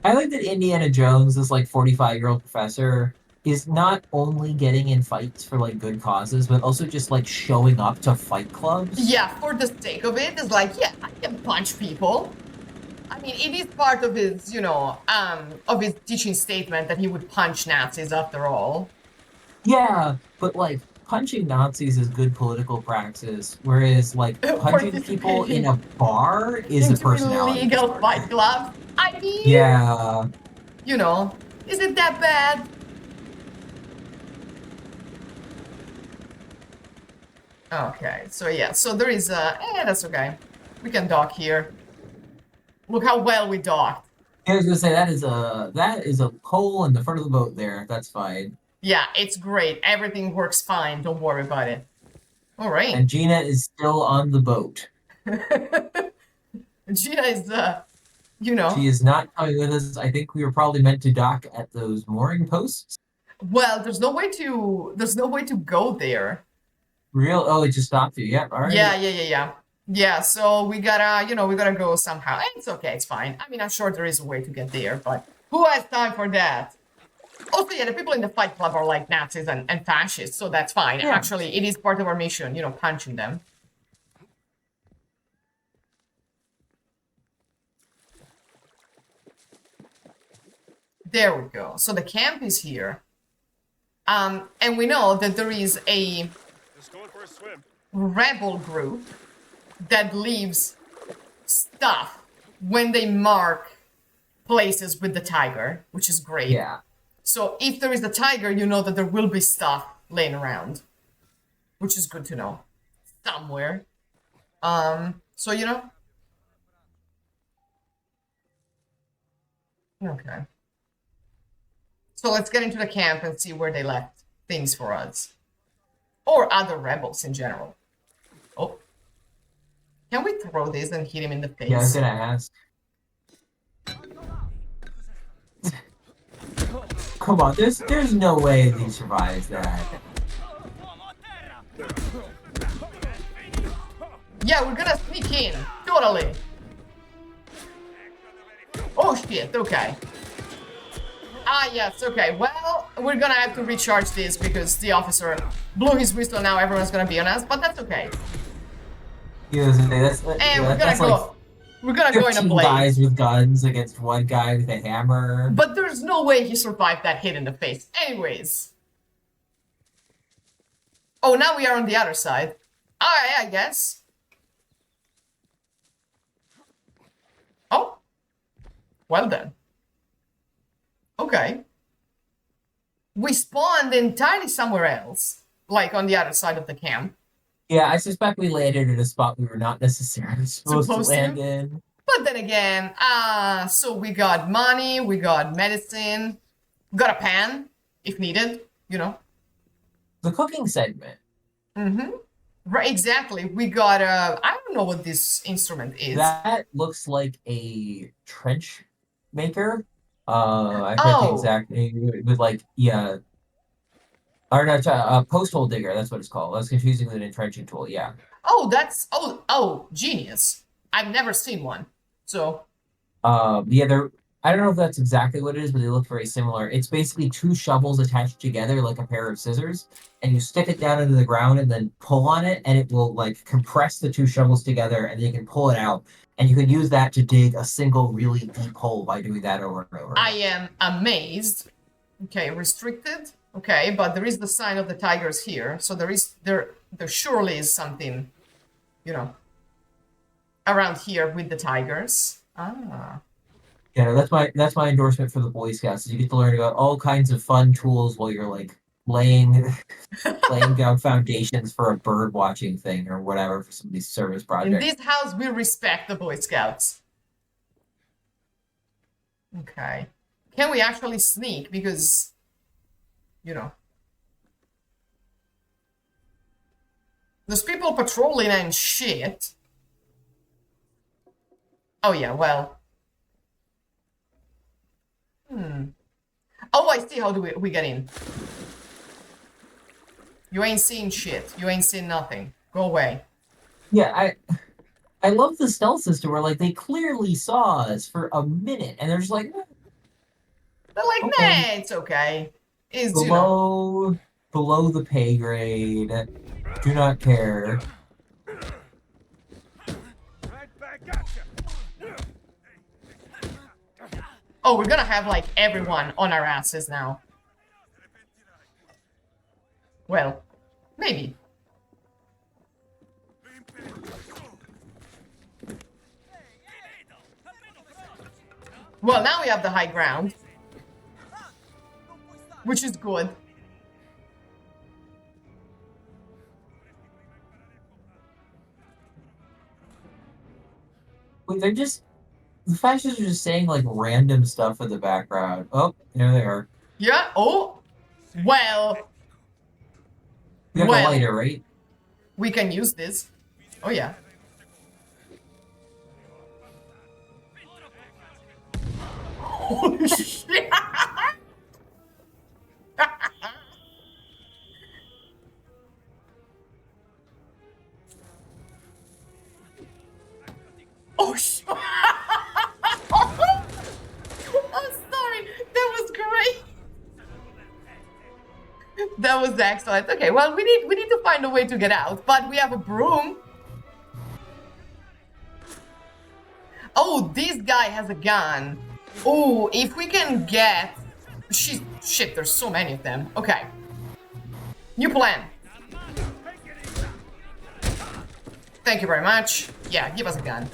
I like that Indiana Jones, this like 45-year-old professor, is not only getting in fights for like good causes, but also just like showing up to fight clubs. Yeah, for the sake of it, it's like, yeah, I can punch people. I mean, it is part of his, you know, of his teaching statement that he would punch Nazis after all. Yeah, but like punching Nazis is good political praxis, whereas like punching people in a bar is a personality. Illegal fight clubs. I mean, Yeah. you know, is it that bad? Okay, so yeah, so there is a... that's okay. We can dock here. Look how well we docked. I was gonna say that is a hole in the front of the boat there. That's fine. Yeah, it's great. Everything works fine. Don't worry about it. All right. And Gina is still on the boat. Gina is, you know. She is not coming with us. I think we were probably meant to dock at those mooring posts. Well, there's no way to go there. Real? Oh, it just stopped you. Yep. All right. Yeah. Yeah, so we gotta, we gotta go somehow. And it's okay, it's fine. I mean, I'm sure there is a way to get there, but who has time for that? Also, yeah, the people in the Fight Club are like Nazis and fascists, so that's fine. Yeah. Actually, it is part of our mission, punching them. There we go. So the camp is here. And we know that there is a rebel group that leaves stuff when they mark places with the tiger, which is great. Yeah. So if there is the tiger, you know that there will be stuff laying around, which is good to know. Somewhere. So Okay. So let's get into the camp and see where they left things for us. Or other rebels in general. Oh. Can we throw this and hit him in the face? Yeah, I was gonna ask. Come on, there's no way he survives that. Yeah, we're gonna sneak in. Totally. Oh shit, okay. Ah, yes, okay. Well, we're gonna have to recharge this because the officer blew his whistle. Now everyone's gonna be on us, but that's okay. Yeah, that's And we're gonna go. like we're gonna go in a 15 blaze. guys with guns against one guy with a hammer. But there's no way he survived that hit in the face. Anyways. Oh, now we are on the other side. Alright, I guess. Oh. Well then. Okay. We spawned entirely somewhere else. Like on the other side of the camp. Yeah, I suspect we landed in a spot we were not necessarily supposed to land in. But then again, so we got money, we got medicine, got a pan, if needed, The cooking segment. Mm-hmm. Right, exactly. We got I don't know what this instrument is. That looks like a trench maker. I forget the exact name, with like, yeah. Or not, a post hole digger, that's what it's called. I was confusing with an entrenching tool, yeah. Oh, that's, genius. I've never seen one, so. Yeah, I don't know if that's exactly what it is, but they look very similar. It's basically two shovels attached together like a pair of scissors, and you stick it down into the ground and then pull on it, and it will like compress the two shovels together, and you can pull it out. And you can use that to dig a single really deep hole by doing that over and over. I am amazed. Okay, restricted. Okay, but there is the sign of the tigers here, so there surely is something, around here with the tigers. Ah. Yeah, that's my endorsement for the Boy Scouts. You get to learn about all kinds of fun tools while you're like laying down foundations for a bird watching thing or whatever for some of these service projects. In this house, we respect the Boy Scouts. Okay. Can we actually sneak? Because, there's people patrolling and shit. Oh, yeah, well. Oh, I see. How do we get in? You ain't seen shit. You ain't seen nothing. Go away. Yeah, I love the stealth system where like they clearly saw us for a minute and they're just like, they're like, okay. Nah, it's okay. It's below the pay grade. Do not care. Oh, we're gonna have like everyone on our asses now. Well, maybe. Well, now we have the high ground, which is good. Wait, they're just... The fascists are just saying, like, random stuff in the background. Oh, there they are. Yeah, oh. Well. We have a lighter, right? We can use this. Oh, yeah. Holy shit! Oh, shit! I'm sorry. That was great. That was excellent. Okay, well, we need to find a way to get out, but we have a broom. Oh, this guy has a gun. Oh, if we can get... Shit, there's so many of them. Okay. New plan. Thank you very much. Yeah, give us a gun.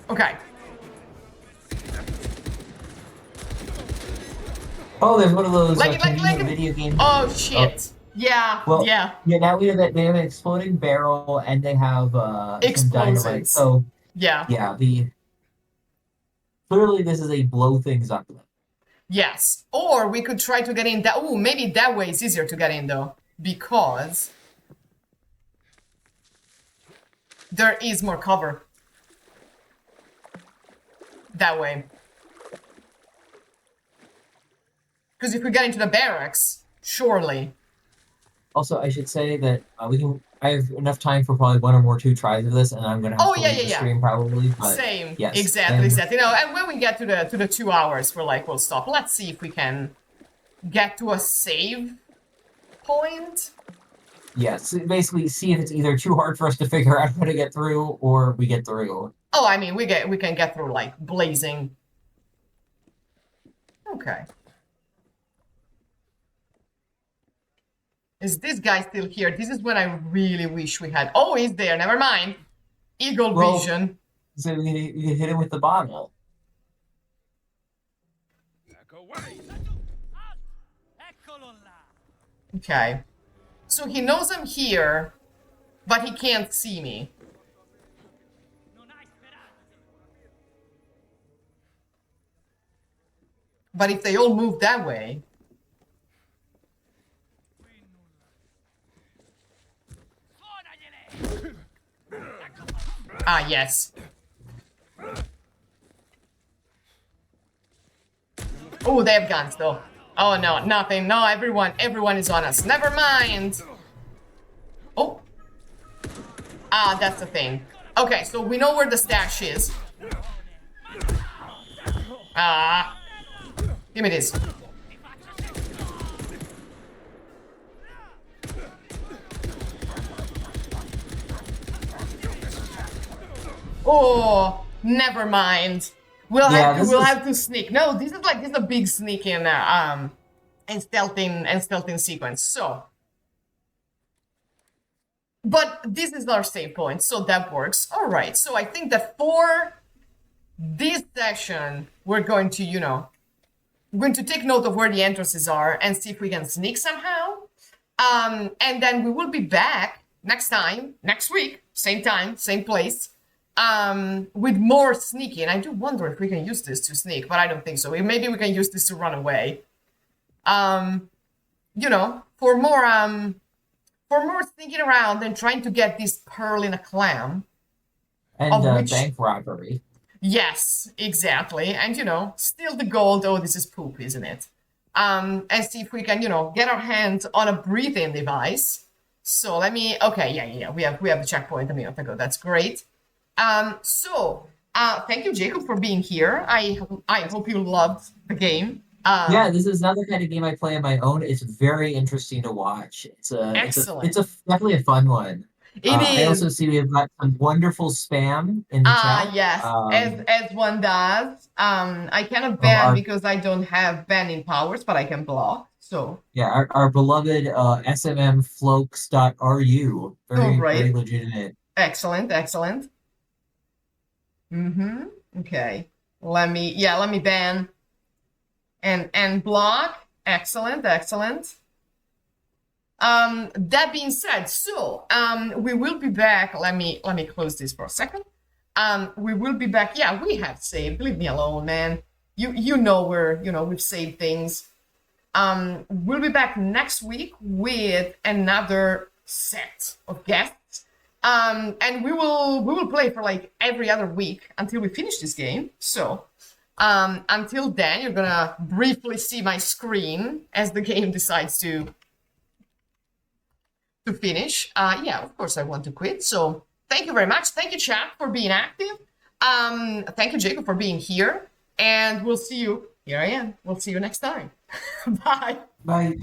Okay. Oh, there's one of those like video games. Oh, shit. Oh. Yeah, well, yeah. Yeah, now we know that they have an exploding barrel and they have some dynamite. So, yeah. Yeah, clearly this is a blow things up. Yes. Or we could try to get in that... Oh, maybe that way is easier to get in, though. Because... there is more cover. That way. Because if we get into the barracks, surely. Also, I should say that I have enough time for probably 1 or 2 tries of this, and I'm gonna have to leave the stream probably. But Same. Yes. Exactly. You know, and when we get to the 2 hours, we're like, we'll stop. Let's see if we can get to a save point. Yes, basically see if it's either too hard for us to figure out how to get through, or we get through. Oh, I mean, we can get through like blazing. Okay. Is this guy still here? This is when I really wish we had... Oh, he's there. Never mind. Eagle vision. So you can hit him with the bottle. Okay. So he knows I'm here, but he can't see me. But if they all move that way... Ah, yes. Oh, they have guns, though. Oh, no, nothing. No, everyone is on us. Never mind. Oh. Ah, that's the thing. Okay, so we know where the stash is. Ah. Give me this. Oh, never mind. We'll have to sneak. No, this is a big sneak in and stealthing sequence. So, but this is our save point, so that works. All right. So I think that for this session, we're going to, you know, take note of where the entrances are and see if we can sneak somehow. And then we will be back next week, same time, same place. With more sneaking. I do wonder if we can use this to sneak, but I don't think so. Maybe we can use this to run away. You know, for more sneaking around and trying to get this pearl in a clam. And bank robbery. Yes, exactly. And, you know, steal the gold. Oh, this is poop, isn't it? And see if we can, you know, get our hands on a breathing device. So let me... Okay, yeah. We have the checkpoint a minute ago. That's great. Thank you, Jacob, for being here. I hope you loved the game. Yeah, this is another kind of game I play on my own. It's very interesting to watch. Excellent. It's definitely a fun one. It is. I also see we have got some wonderful spam in the chat. Yes, as one does. I cannot ban because I don't have banning powers, but I can block. So yeah, our beloved smmflokes.ru. Very, very legitimate. Excellent, excellent. Okay. Let me ban and block. Excellent, excellent. That being said, so we will be back. Let me close this for a second. We will be back. Yeah, we have saved. Leave me alone, man. You know we've saved things. We'll be back next week with another set of guests. And we will play for like every other week until we finish this game. So until then, you're gonna briefly see my screen as the game decides to finish. Yeah, of course I want to quit. So thank you very much. Thank you, chat, for being active. Thank you, Jacob, for being here. And we'll see you. Here I am. We'll see you next time. Bye. Bye.